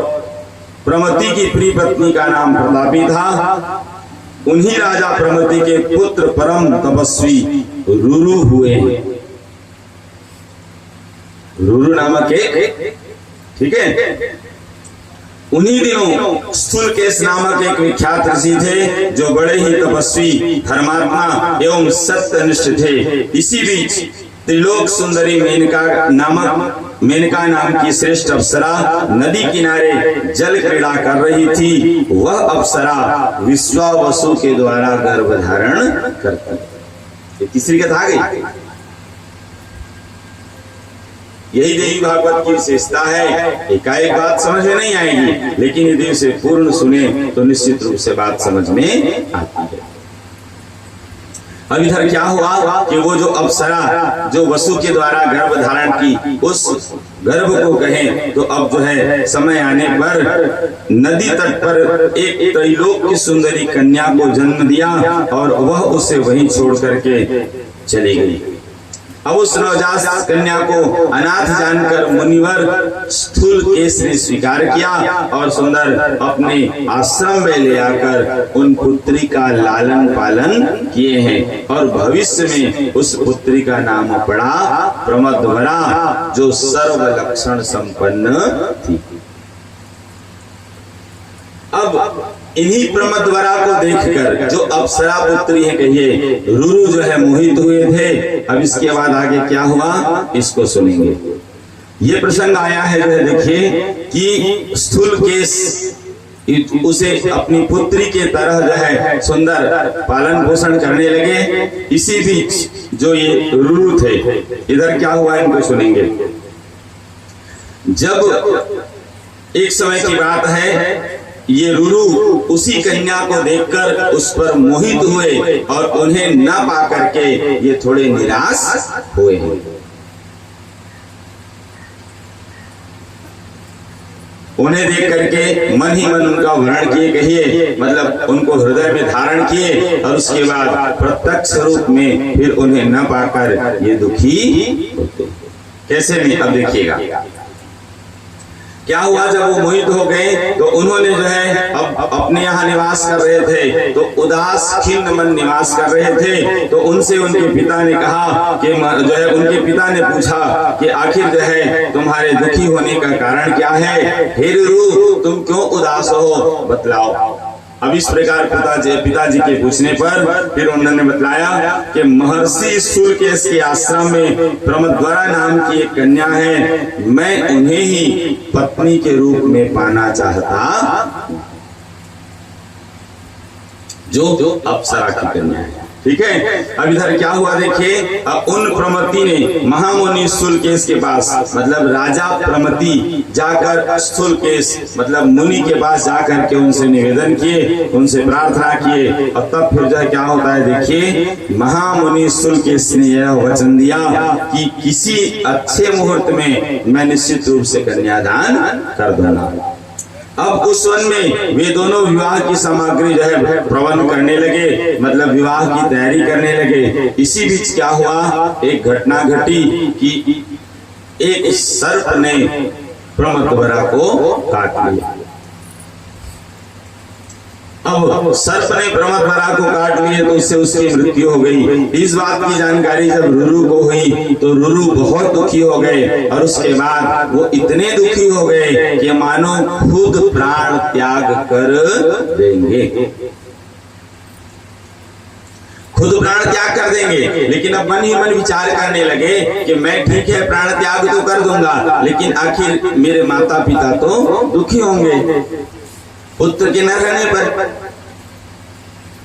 प्रमति की प्रिय पत्नी का नाम प्रतापी था। उन्हीं राजा प्रमति के पुत्र परम तपस्वी रुरु हुए। रुरु नामक एक, ठीक है, उन्हीं दिनों स्थूलकेश नामक एक विख्यात ऋषि थे, जो बड़े ही तपस्वी, धर्मात्मा एवं सत्यनिष्ठ थे। इसी बीच त्रिलोक सुंदरी मेनका नाम की श्रेष्ठ अप्सरा नदी किनारे जल क्रीड़ा कर रही थी। वह अप्सरा विश्वावसु के द्वारा गर्भ धारण करती। ये तीसरी कथा आ गई। यही देवी भागवत की विशेषता है। एकाएक बात समझ में नहीं आएगी, लेकिन यदि उसे पूर्ण सुने तो निश्चित रूप से बात समझ में आती है। अब इधर क्या हुआ कि वो जो अप्सरा जो वसु के द्वारा गर्भ धारण की, उस गर्भ को कहें तो अब जो है समय आने पर नदी तट पर एक त्रैलोक की सुंदरी कन्या को जन्म दिया, और वह उसे वहीं छोड़ करके चली गई। अब उस नवजात कन्या को अनाथ जानकर मुनिवर स्थूलकेश ने स्वीकार किया, और सुंदर अपने आश्रम में ले आकर उन पुत्री का लालन पालन किए हैं। और भविष्य में उस पुत्री का नाम पड़ा प्रमदवरा, जो सर्व लक्षण संपन्न थी। अब इन्हीं प्रमदवरा को देखकर जो अप्सरा पुत्री है, कहिए रुरु जो है मोहित हुए थे। अब इसके बाद आगे क्या हुआ, इसको सुनेंगे। ये प्रसंग आया है जो है, देखिए कि स्थूलकेश उसे अपनी पुत्री के तरह जो है सुंदर पालन पोषण करने लगे। इसी बीच जो ये रुरु थे, इधर क्या हुआ इनको सुनेंगे। जब एक समय की बात है, ये रुरु उसी कन्या को देखकर उस पर मोहित हुए, और उन्हें न पा करके ये थोड़े निराश हुए। उन्हें देख करके मन ही मन उनका वर्णन किए, कहिए मतलब उनको हृदय में धारण किए, और उसके बाद प्रत्यक्ष रूप में फिर उन्हें न पाकर ये दुखी होते। कैसे नहीं, अब देखिएगा क्या हुआ। जब वो मोहित हो गए तो उन्होंने जो है अब अपने यहाँ निवास कर रहे थे, तो उदास खिन्न मन निवास कर रहे थे। तो उनसे उनके पिता ने कहा कि जो है, उनके पिता ने पूछा कि आखिर जो है तुम्हारे दुखी होने का कारण क्या है, हे रुरु तुम क्यों उदास हो, बतलाओ। अब इस प्रकार पिताजी के पूछने पर फिर उन्होंने बतलाया कि महर्षि स्थूलकेश के आश्रम में प्रमदवरा नाम की एक कन्या है, मैं उन्हें ही पत्नी के रूप में पाना चाहता, जो अप्सरा की कन्या है। ठीक है। अब इधर क्या हुआ देखिए, अब उन प्रमति ने महामुनि स्थूलकेश के पास, मतलब राजा प्रमति जाकर स्थूलकेश मतलब मुनि के पास जाकर के उनसे निवेदन किए, उनसे प्रार्थना किए। और तब फिर जो है क्या होता है देखिए, महामुनि स्थूलकेश ने यह वचन दिया कि किसी अच्छे मुहूर्त में मैं निश्चित रूप से कन्यादान कर दूंगा। अब उस वन में वे दोनों विवाह की सामग्री जो है प्रबंध करने लगे, मतलब विवाह की तैयारी करने लगे। इसी बीच क्या हुआ, एक घटना घटी कि एक सर्प ने प्रमथवरा को काट लिया। अब सर्प ने प्रमथवरा को काट लिए तो उससे उसकी मृत्यु हो गई। इस बात की जानकारी जब रुरु को हुई तो रुरु बहुत दुखी हो गए, और उसके बाद वो इतने दुखी हो गए कि मानो खुद प्राण त्याग कर देंगे, खुद प्राण त्याग कर देंगे। लेकिन अब मन ही मन विचार करने लगे कि मैं ठीक है प्राण त्याग तो कर दूंगा, लेकिन आखिर मेरे माता पिता तो दुखी होंगे पुत्र के न रहने पर।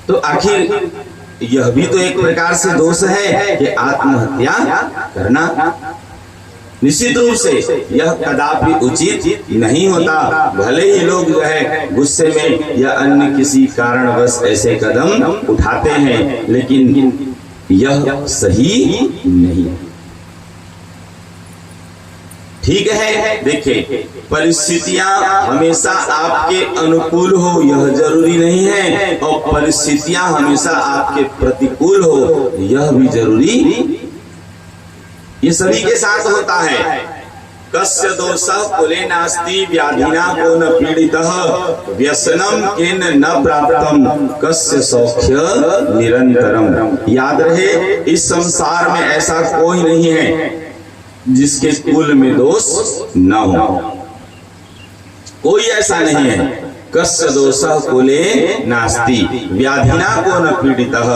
तो आखिर यह भी तो एक प्रकार से दोष है कि आत्महत्या करना। निश्चित रूप से यह कदापि उचित नहीं होता। भले ही लोग जो है गुस्से में या अन्य किसी कारणवश ऐसे कदम उठाते हैं, लेकिन यह सही नहीं। ठीक है, देखिए परिस्थितियां हमेशा आपके अनुकूल हो यह जरूरी नहीं है, और परिस्थितियां हमेशा आपके प्रतिकूल हो यह भी जरूरी। ये सभी के साथ होता है। कस्य दोषः कुले नास्ति व्याधिना को न पीड़ितः व्यसनम केन न प्राप्तम कस्य सौख्य निरंतरम। याद रहे, इस संसार में ऐसा कोई नहीं है जिसके कुल में दोष न हो, कोई ऐसा नहीं है। कस्य दोषः कुले नास्ति व्याधिना को न पीड़ितः।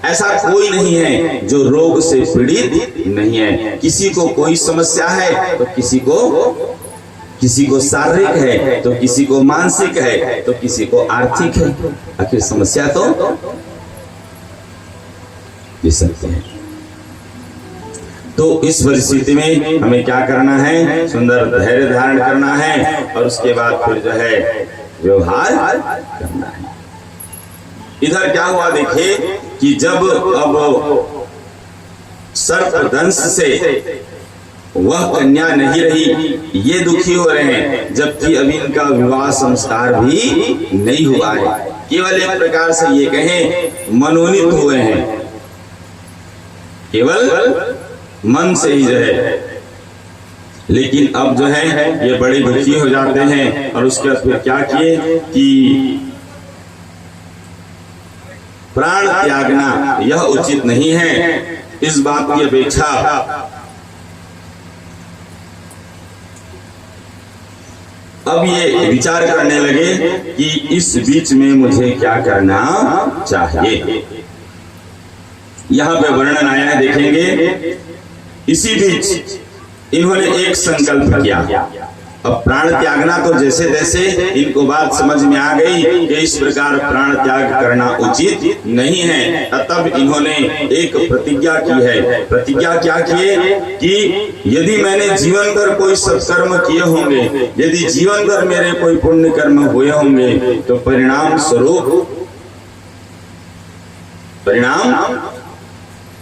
ऐसा कोई नहीं है जो रोग से पीड़ित नहीं है। किसी को कोई समस्या है तो किसी को शारीरिक है, तो किसी को मानसिक है, तो किसी को आर्थिक है। आखिर समस्या तो ये सकते हैं। तो इस परिस्थिति में हमें क्या करना है, सुंदर धैर्य धारण करना है, और उसके बाद फिर जो है व्यवहार करना है। इधर क्या हुआ देखिए कि जब अब सर्पदंश से वह कन्या नहीं रही, ये दुखी हो रहे हैं, जबकि अभी इनका विवाह संस्कार भी नहीं हुआ है। केवल एक प्रकार से ये कहें मनोनीत हुए हैं, केवल मन से ही जो है। लेकिन अब जो है ये बड़े दुखी हो जाते हैं, और उसके बाद फिर क्या किए कि प्राण त्यागना यह उचित नहीं है। इस बात की अपेक्षा अब ये विचार करने लगे कि इस बीच में मुझे क्या करना चाहिए। यहां पे वर्णन आया है, देखेंगे। इसी बीच इन्होंने एक संकल्प किया। अब प्राण त्यागना तो जैसे तैसे इनको बात समझ में आ गई कि इस प्रकार प्राण त्याग करना उचित नहीं है। तब इन्होंने एक प्रतिज्ञा की है। प्रतिज्ञा क्या किए कि यदि मैंने जीवन भर कोई सत्कर्म किए होंगे, यदि जीवन भर मेरे कोई पुण्य कर्म हुए होंगे, तो परिणाम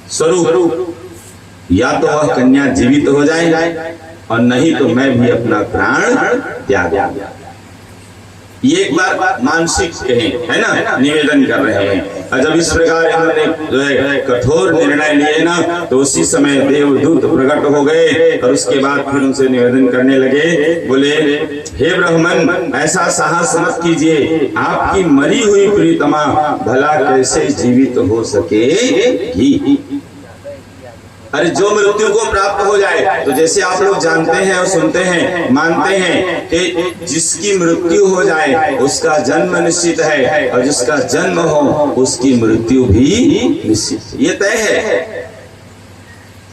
स्वरूप या तो वह कन्या जीवित हो जाए, और नहीं तो मैं भी अपना प्राण त्याग। ये एक बार मानसिक कहें, है ना, निवेदन कर रहे हैं। और जब इस प्रकार इन्होंने जो है कठोर निर्णय लिए ना, तो उसी समय देवदूत प्रकट हो गए, और उसके बाद फिर उनसे निवेदन करने लगे। बोले, हे ब्राह्मण, ऐसा साहस मत कीजिए, आपकी मरी हुई प्रीतमा भला कैसे जीवित हो सकेगी। अरे जो मृत्यु को प्राप्त हो जाए, तो जैसे आप लोग जानते हैं और सुनते हैं, मानते हैं कि जिसकी मृत्यु हो जाए उसका जन्म निश्चित है, और जिसका जन्म हो उसकी मृत्यु भी निश्चित, ये तय है।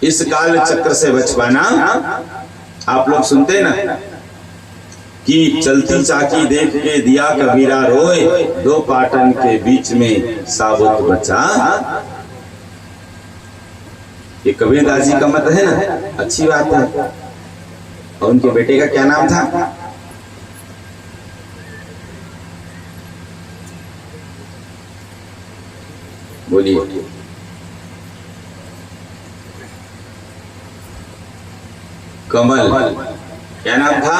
इस काल चक्र से बच पाना, आप लोग सुनते हैं ना, कि चलती चाकी देख के दिया कबीरा रोए, दो पाटन के बीच में साबुत बचा। ये कबीरदास जी का मत है ना, अच्छी बात है। और उनके बेटे का क्या नाम था? बोलिए। कमल। क्या नाम था?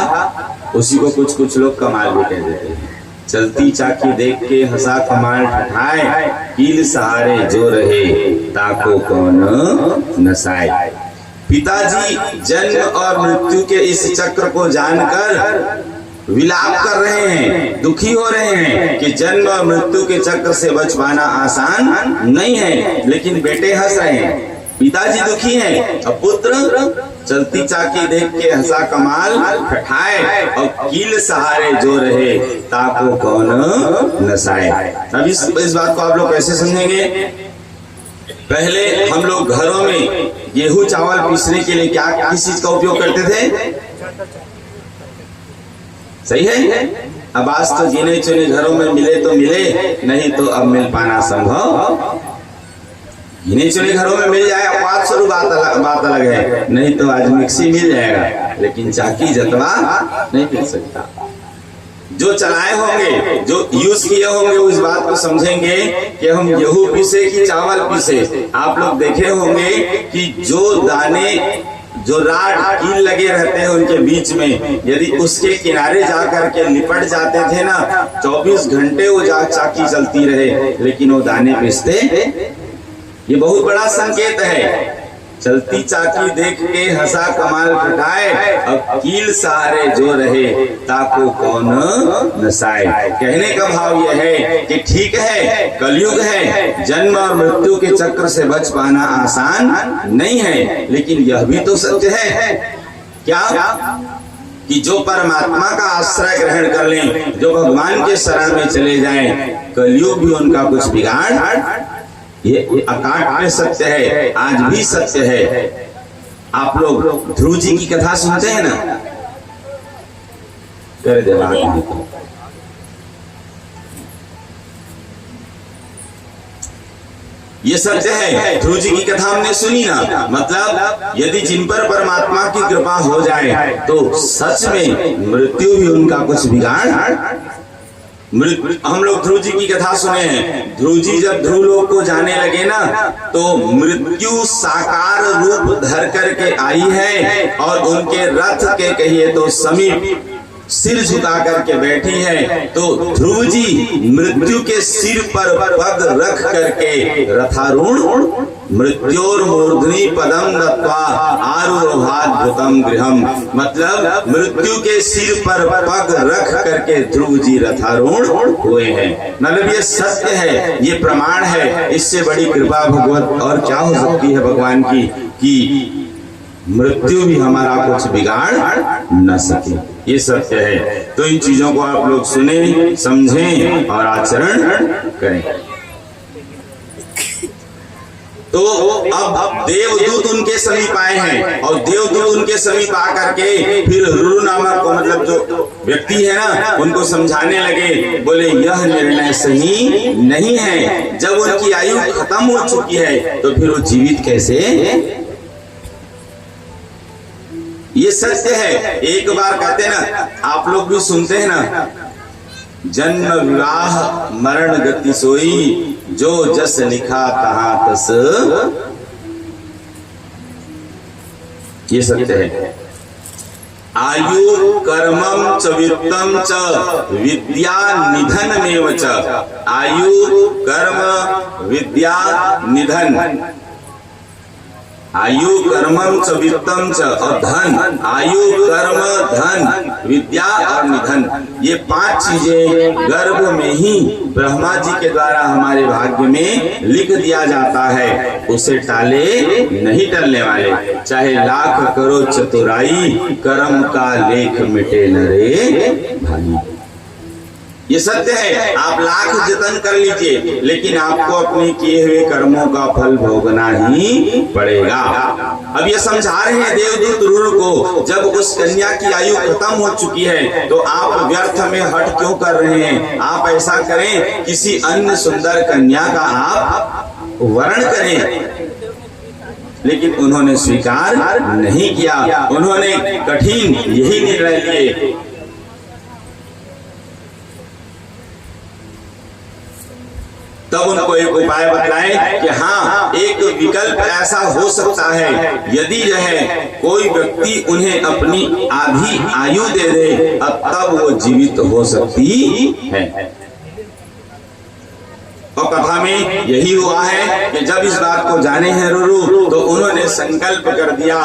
उसी को कुछ कुछ लोग कमाल भी कह देते हैं। चलती चाकी देख के हंसा कमाल ठठाए, कील सहारे जो रहे ताको कौन नसाए। पिताजी जन्म और मृत्यु के इस चक्र को जानकर विलाप कर रहे हैं, दुखी हो रहे हैं कि जन्म और मृत्यु के चक्र से बच पाना आसान नहीं है। लेकिन बेटे हंस रहे हैं, पिताजी दुखी हैं, अब पुत्र चलती चाकी देख के हंसा कमाल ठठाए और कील सहारे जो रहे ताको कौन नसाए। अब इस बात को आप लोग कैसे समझेंगे? पहले हम लोग घरों में गेहूं चावल पीसने के लिए क्या किस चीज का उपयोग करते थे? सही है। अब आज तो गिने चुने घरों में मिले तो मिले, नहीं तो अब मिल पाना संभव। गिने चुने घरों में मिल जाए अपवाद स्वरूप बात अलग है, नहीं तो आज मिक्सी मिल जाएगा, लेकिन चाकी जतवा नहीं मिल सकता। जो चलाए होंगे, जो यूज किए होंगे, उस बात को समझेंगे कि हम गेहूं पीसे कि चावल पीसे। आप लोग देखे होंगे कि जो दाने, जो राड कील लगे रहते हैं उनके बीच में, यदि उसके किनारे जाकर के लिपट जाते थे ना, 24 घंटे वो चाकी चलती रहे, लेकिन वो दाने पिसते। ये बहुत बड़ा संकेत है। चलती चाकी देख के हंसा कमाल ठठाए, अब कील सहारे जो रहे ताको कौन नसाए। कहने का भाव यह है कि ठीक है, कलयुग है, जन्म और मृत्यु के चक्र से बच पाना आसान नहीं है, लेकिन यह भी तो सत्य है क्या कि जो परमात्मा का आश्रय ग्रहण कर लें, जो भगवान के शरण में चले जाएं, कलयुग भी उनका कुछ बिगाड़। ये अकाट में सत्य है, आज भी सत्य है। आप लोग ध्रुव जी की कथा सुनते हैं ना? कर दे ये सत्य है। ध्रुव जी की कथा हमने सुनी ना, मतलब यदि जिन पर परमात्मा की कृपा हो जाए तो सच में मृत्यु भी उनका कुछ बिगाड़। हम लोग ध्रुव जी की कथा सुने हैं। ध्रुव जी जब ध्रुव लोक को जाने लगे ना, तो मृत्यु साकार रूप धर करके आई है और उनके रथ के कहिए तो समीप सिर झुका करके बैठी है। तो ध्रुव जी मृत्यु के सिर पर पग रख करके रथारूढ़ मृत्योर मूर्धनि पदम दत्वा आरूढ़ाद्भुतम गृहम, मतलब मृत्यु के सिर पर पग रख करके ध्रुव जी रथारूढ़ हुए हैं। मतलब ये सत्य है, ये प्रमाण है। इससे बड़ी कृपा भगवत और क्या हो सकती है भगवान की कि मृत्यु भी हमारा कुछ बिगाड़ न सके। ये सत्य है। तो इन चीजों को आप लोग सुने, समझें और आचरण करें। तो अब देवदूत उनके समीप आए हैं और देवदूत उनके समीप आकर के फिर रुरु नामक को, मतलब जो व्यक्ति है ना, उनको समझाने लगे। बोले यह निर्णय सही नहीं है, जब उनकी आयु खत्म हो चुकी है तो फिर वो जीवित कैसे? ये सत्य है। एक बार कहते ना, आप लोग भी सुनते हैं ना, जन्म विवाह मरण गति सोई, जो जस लिखा तहां तस। ये सत्य है। आयु कर्मम च वित्तम च विद्या निधन मेव च। आयु कर्म विद्या निधन, आयु कर्मम च वित्तम च, और धन, आयु कर्म धन विद्या और निधन, ये 5 चीजें गर्भ में ही ब्रह्मा जी के द्वारा हमारे भाग्य में लिख दिया जाता है। उसे टाले नहीं टलने वाले, चाहे लाख करो चतुराई, कर्म का लेख मिटे न रे भाई। ये सत्य है। आप लाख जतन कर लीजिए, लेकिन आपको अपने किए हुए कर्मों का फल भोगना ही पड़ेगा। अब ये समझा रहे हैं देवदूत रुरु को, जब उस कन्या की आयु खत्म हो चुकी है तो आप व्यर्थ में हट क्यों कर रहे हैं? आप ऐसा करें, किसी अन्य सुंदर कन्या का आप वर्ण करें। लेकिन उन्होंने स्वीकार नहीं किया, उन्होंने कठिन यही निर्णय लिए। तब उनको एक उपाय बताए कि हाँ, एक विकल्प ऐसा हो सकता है, यदि यह कोई व्यक्ति उन्हें अपनी आधी आयु दे दे, तब वो जीवित हो सकती है। और कथा में यही हुआ है कि जब इस बात को जाने हैं रुरु, तो उन्होंने संकल्प कर दिया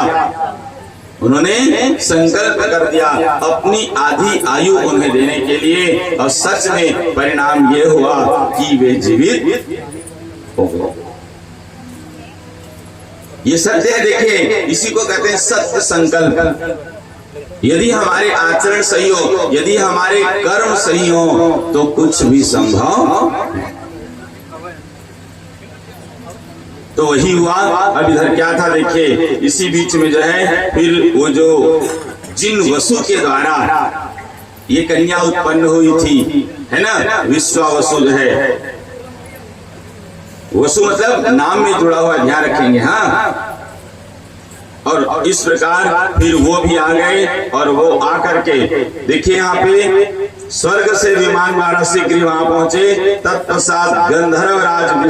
अपनी आधी आयु उन्हें देने के लिए, और सच में परिणाम ये हुआ कि वे जीवित हो गए। ये सत्य है। देखिए, इसी को कहते हैं सत्य संकल्प। यदि हमारे आचरण सही हो, यदि हमारे कर्म सही हो, तो कुछ भी संभव। तो वही हुआ। अब इधर क्या था देखिए, इसी बीच में जो है फिर वो जो जिन वसु के द्वारा ये कन्या उत्पन्न हुई थी, है ना, विश्वावसु जो है, वसु मतलब नाम में जुड़ा हुआ, ध्यान रखेंगे। हाँ, और इस प्रकार फिर वो भी आ गए, और वो आकर के देखिए यहाँ पे स्वर्ग से विमान द्वारा शीघ्र वहां पहुंचे। तत्पश्चात गंधर्वराज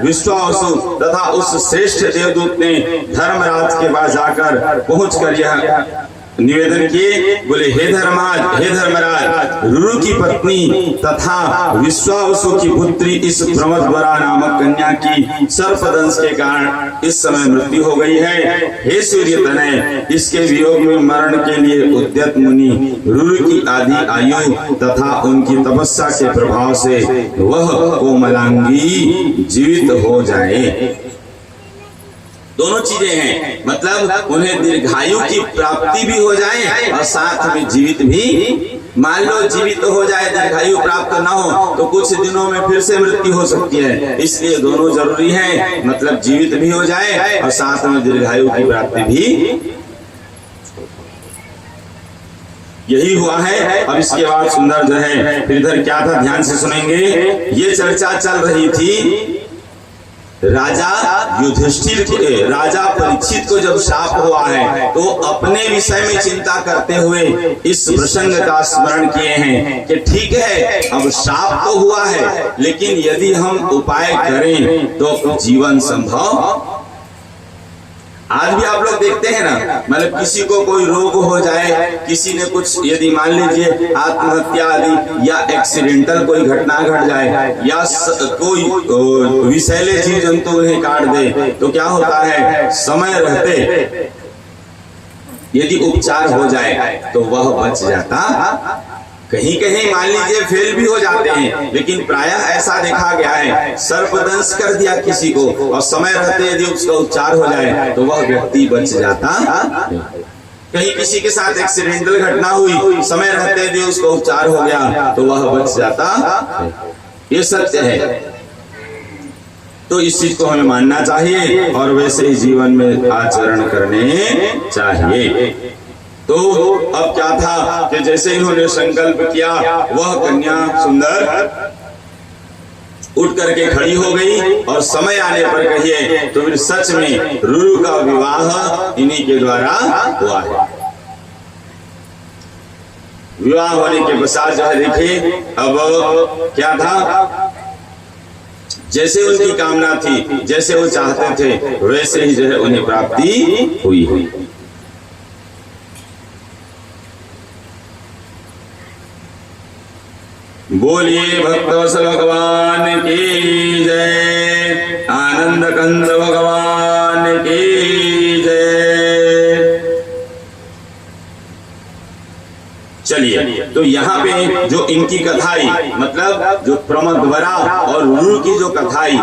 विश्वावसु तथा उस श्रेष्ठ देवदूत ने धर्मराज के पास जाकर पहुंचकर यह निवेदन किए, बोले, हे धर्मराज, रुरु की पत्नी तथा विश्वावसु की पुत्री इस प्रमदवरा नामक कन्या की सर्पदंश के कारण इस समय मृत्यु हो गई है। हे सूर्य तनय, इसके वियोग में मरण के लिए उद्यत मुनि रुरु की आधी आयु तथा उनकी तपस्या के प्रभाव से वह कोमलांगी जीवित हो जाए। दोनों चीजें हैं, मतलब उन्हें दीर्घायु की प्राप्ति भी हो जाए और साथ में जीवित भी। मान लो जीवित हो जाए, दीर्घायु प्राप्त ना हो, तो कुछ दिनों में फिर से मृत्यु हो सकती है। इसलिए दोनों जरूरी है, मतलब जीवित भी हो जाए और साथ में दीर्घायु की प्राप्ति भी। यही हुआ है। अब इसके बाद सुंदर जो है फिर इधर क्या था, ध्यान से सुनेंगे। ये चर्चा चल रही थी, राजा परीक्षित को जब शाप हुआ है, तो अपने विषय में चिंता करते हुए इस प्रसंग का स्मरण किए हैं कि ठीक है, अब शाप तो हुआ है, लेकिन यदि हम उपाय करें तो जीवन संभव। आज भी आप लोग देखते हैं ना, मतलब किसी को कोई रोग हो जाए, किसी ने कुछ, यदि मान लीजिए आत्महत्या आदि या एक्सीडेंटल कोई घटना घट जाए, या कोई विषैले जीव जंतु उन्हें काट दे, तो क्या होता है, समय रहते यदि उपचार हो जाए तो वह बच जाता। कहीं कहीं मान लीजिए फेल भी हो जाते हैं, लेकिन प्रायः ऐसा देखा गया है, सर्पदंश कर दिया किसी को और समय रहते यदि उसका उपचार हो जाए तो वह व्यक्ति बच जाता। कहीं किसी के साथ एक्सीडेंटल घटना हुई, समय रहते यदि उसका उपचार हो गया तो वह बच जाता। ये सत्य है। तो इस चीज को हमें मानना चाहिए और वैसे ही जीवन में आचरण करने चाहिए। तो अब क्या था कि जैसे इन्होंने संकल्प किया, वह कन्या सुंदर उठ करके खड़ी हो गई, और समय आने पर कहिए तो फिर सच में रुरु का विवाह इन्हीं के द्वारा हुआ है। विवाह होने के पश्चात जो है देखिए, अब क्या था, जैसे उनकी कामना थी, जैसे वो चाहते थे, वैसे ही जो है उन्हें प्राप्ति हुई है। बोलिए भक्तवत्सल भगवान की जय, आनंद कंद भगवान की जय। चलिए, तो यहाँ पे जो इनकी कथाई, मतलब जो प्रमदवरा और रुरु की जो कथाई,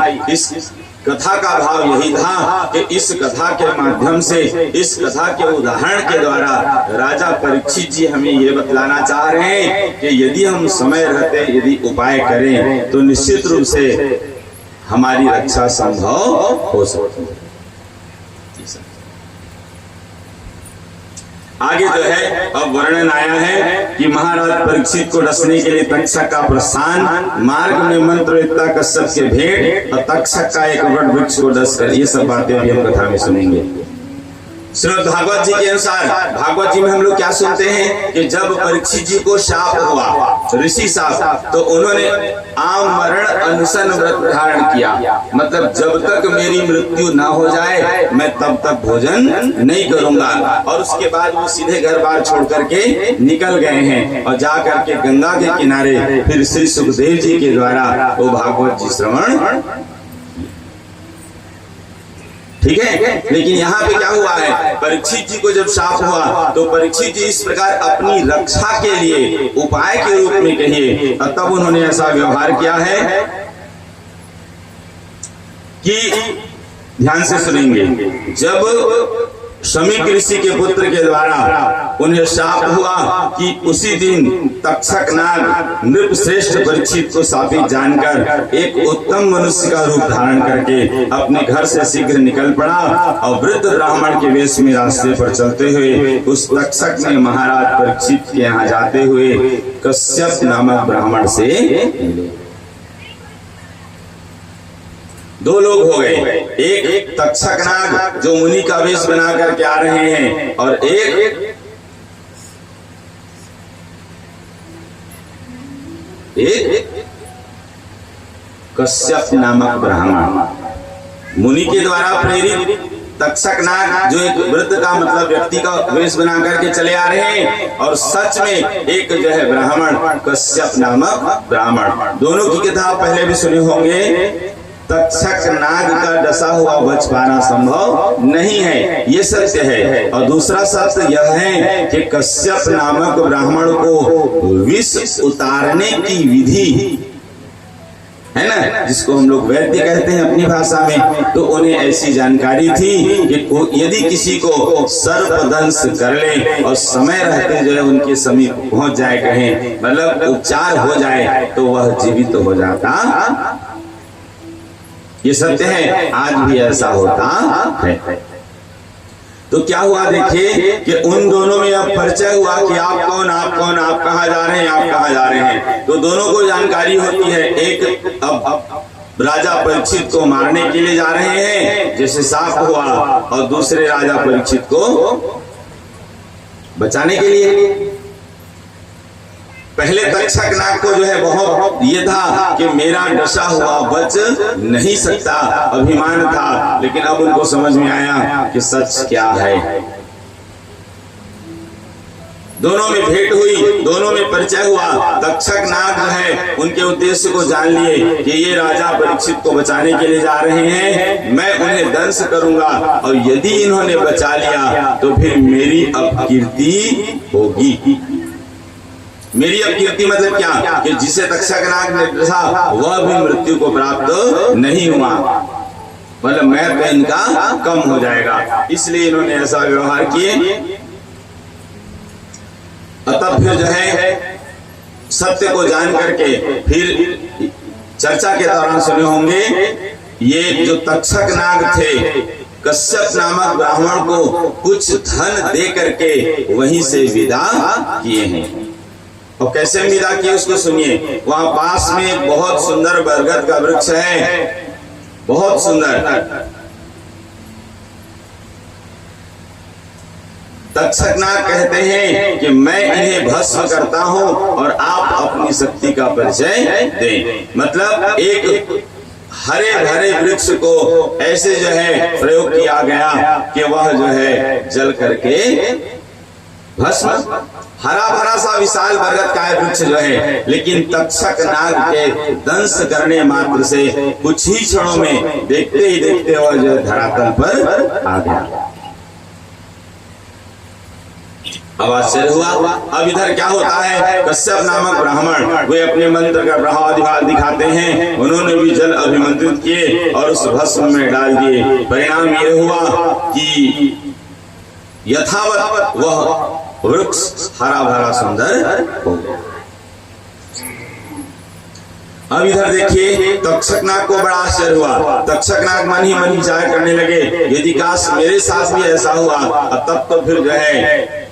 कथा का भाव यही था कि इस कथा के माध्यम से, इस कथा के उदाहरण के द्वारा राजा परीक्षित जी हमें ये बतलाना चाह रहे हैं कि यदि हम समय रहते यदि उपाय करें तो निश्चित रूप से हमारी रक्षा संभव हो सकती है। आगे जो है अब वर्णन आया है कि महाराज परीक्षित को डसने के लिए तक्षक का प्रस्थान, मार्ग में मंत्रवेत्ता कश्यप के भेंट और तक्षक का एक वट वृक्ष को डसकर, ये सब बातें अभी हम कथा में सुनेंगे। श्रीमद् भागवत जी के अनुसार, भागवत जी में हम लोग क्या सुनते हैं कि जब परीक्षित जी को शाप हुआ, ऋषि शाप, तो उन्होंने आमरण अनशन व्रत धारण किया। मतलब जब तक मेरी मृत्यु ना हो जाए मैं तब तक भोजन नहीं करूंगा। और उसके बाद वो सीधे घर बार छोड़ करके निकल गए हैं और जा करके गंगा के किनारे फिर श्री सुखदेव जी के द्वारा वो भागवत जी श्रवण, ठीक है। लेकिन यहाँ पे क्या हुआ है, परीक्षित जी को जब शाप हुआ तो परीक्षित जी इस प्रकार अपनी रक्षा के लिए उपाय के रूप में कहिए, तब उन्होंने ऐसा व्यवहार किया है कि ध्यान से सुनेंगे। जब शमीक ऋषि के पुत्र के द्वारा उन्हें शाप हुआ कि उसी दिन तक्षक नाग नृप श्रेष्ठ परीक्षित को शापित जानकर एक उत्तम मनुष्य का रूप धारण करके अपने घर से शीघ्र निकल पड़ा और वृद्ध ब्राह्मण के वेश में रास्ते पर चलते हुए उस तक्षक ने महाराज परीक्षित के यहाँ जाते हुए कश्यप नामक ब्राह्मण से मिले। दो लोग हो गए, एक तक्षक नाग जो मुनि का वेश बना करके आ रहे हैं और एक कश्यप नामक ब्राह्मण। मुनि के द्वारा प्रेरित तक्षक नाग जो एक वृद्ध का मतलब व्यक्ति का वेश बना करके चले आ रहे हैं और सच में एक जो है ब्राह्मण कश्यप नामक ब्राह्मण। दोनों की कथा पहले भी सुने होंगे। तक्षक नाग का डसा हुआ बच पाना संभव नहीं है, ये सत्य है। और दूसरा सत्य यह है कि कश्यप नामक ब्राह्मण को विष उतारने की विधि है ना, जिसको हम लोग वैद्य कहते हैं अपनी भाषा में, तो उन्हें ऐसी जानकारी थी कि यदि किसी को सर्पदंश कर ले और समय रहते जो है उनके समीप पहुंच जाए, कहें मतलब उपचार हो जाए, तो वह जीवित हो जाता। ये सत्य है, आज भी ऐसा होता है। तो क्या हुआ देखिए कि उन दोनों में अब परिचय हुआ कि आप कौन, आप कौन, आप कहाँ जा रहे हैं, आप कहाँ जा रहे हैं। तो दोनों को जानकारी होती है। एक अब राजा परीक्षित को मारने के लिए जा रहे हैं जैसे शाप हुआ, और दूसरे राजा परीक्षित को बचाने के लिए। पहले तक्षक नाग को जो है बहुत ये था कि मेरा डसा हुआ बच नहीं सकता, अभिमान था, लेकिन अब उनको समझ में आया कि सच क्या है। दोनों में भेंट हुई, दोनों में परिचय हुआ। तक्षक नाग जो है उनके उद्देश्य को जान लिए कि ये राजा परीक्षित को बचाने के लिए जा रहे हैं, मैं उन्हें दंश करूंगा और यदि इन्होंने बचा लिया तो फिर मेरी अपकीर्ति होगी। मेरी अपकीर्ति मतलब क्या कि जिसे तक्षक नाग ने डसा वह भी मृत्यु को प्राप्त नहीं हुआ, मतलब मैं तो इनका कम हो जाएगा, इसलिए इन्होंने ऐसा व्यवहार किए। तब फिर जो है सत्य को जान करके फिर चर्चा के दौरान सुने होंगे, ये जो तक्षक नाग थे कश्यप नामक ब्राह्मण को कुछ धन दे करके वहीं से विदा किए हैं। और कैसे विदा किए उसको सुनिए। वहां पास में एक बहुत सुंदर बरगद का वृक्ष है, बहुत सुंदर। तक्षक नाग कहते हैं कि मैं इन्हें भस्म करता हूं और आप अपनी शक्ति का परिचय दें। मतलब एक हरे भरे वृक्ष को ऐसे जो है प्रयोग किया गया कि वह जो है जल करके भस्म, हरा भरा सा विशाल बरगद का वृक्ष जो है, लेकिन तक्षक नाग के दंश करने मात्र से कुछ ही क्षणों में देखते ही देखते वह जो धरातल पर आ गया। अब आश्चर्य हुआ। अब इधर क्या होता है, कश्यप नामक ब्राह्मण वे अपने मंत्र का प्रभाव दिखाते हैं। उन्होंने भी जल अभिमंत्रित किए और उस भस्म में डाल दिए। परिणाम ये हुआ कि यथावत वह वृक्ष हरा भरा सुंदर हो गया। अब इधर देखिए, तक्षकनाग को बड़ा आश्चर्य हुआ। तक्षकनाग मन ही मन विचार करने लगे, यदि काश मेरे साथ भी ऐसा हुआ, तब तो फिर जो है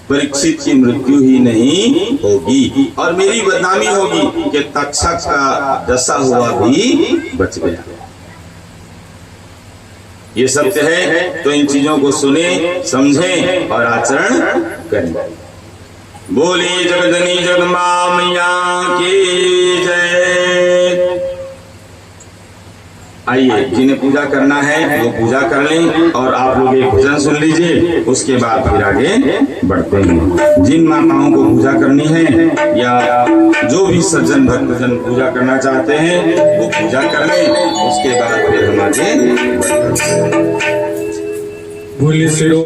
परीक्षित की मृत्यु ही नहीं होगी और मेरी बदनामी होगी कि तक्षक का जैसा हुआ भी बच गया। ये सत्य है, तो इन चीजों को सुने, समझें और आचरण करें। बोली जगदनी जगदम्बा मैया की जय। आइए, जिन्हें पूजा करना है वो पूजा कर लें और आप लोग एक भजन सुन लीजिए, उसके बाद फिर आगे बढ़ते हैं। जिन माताओं को पूजा करनी है या जो भी सज्जन भक्तजन पूजा करना चाहते हैं वो पूजा कर लें, उसके बाद फिर हम आगे बढ़ते हैं।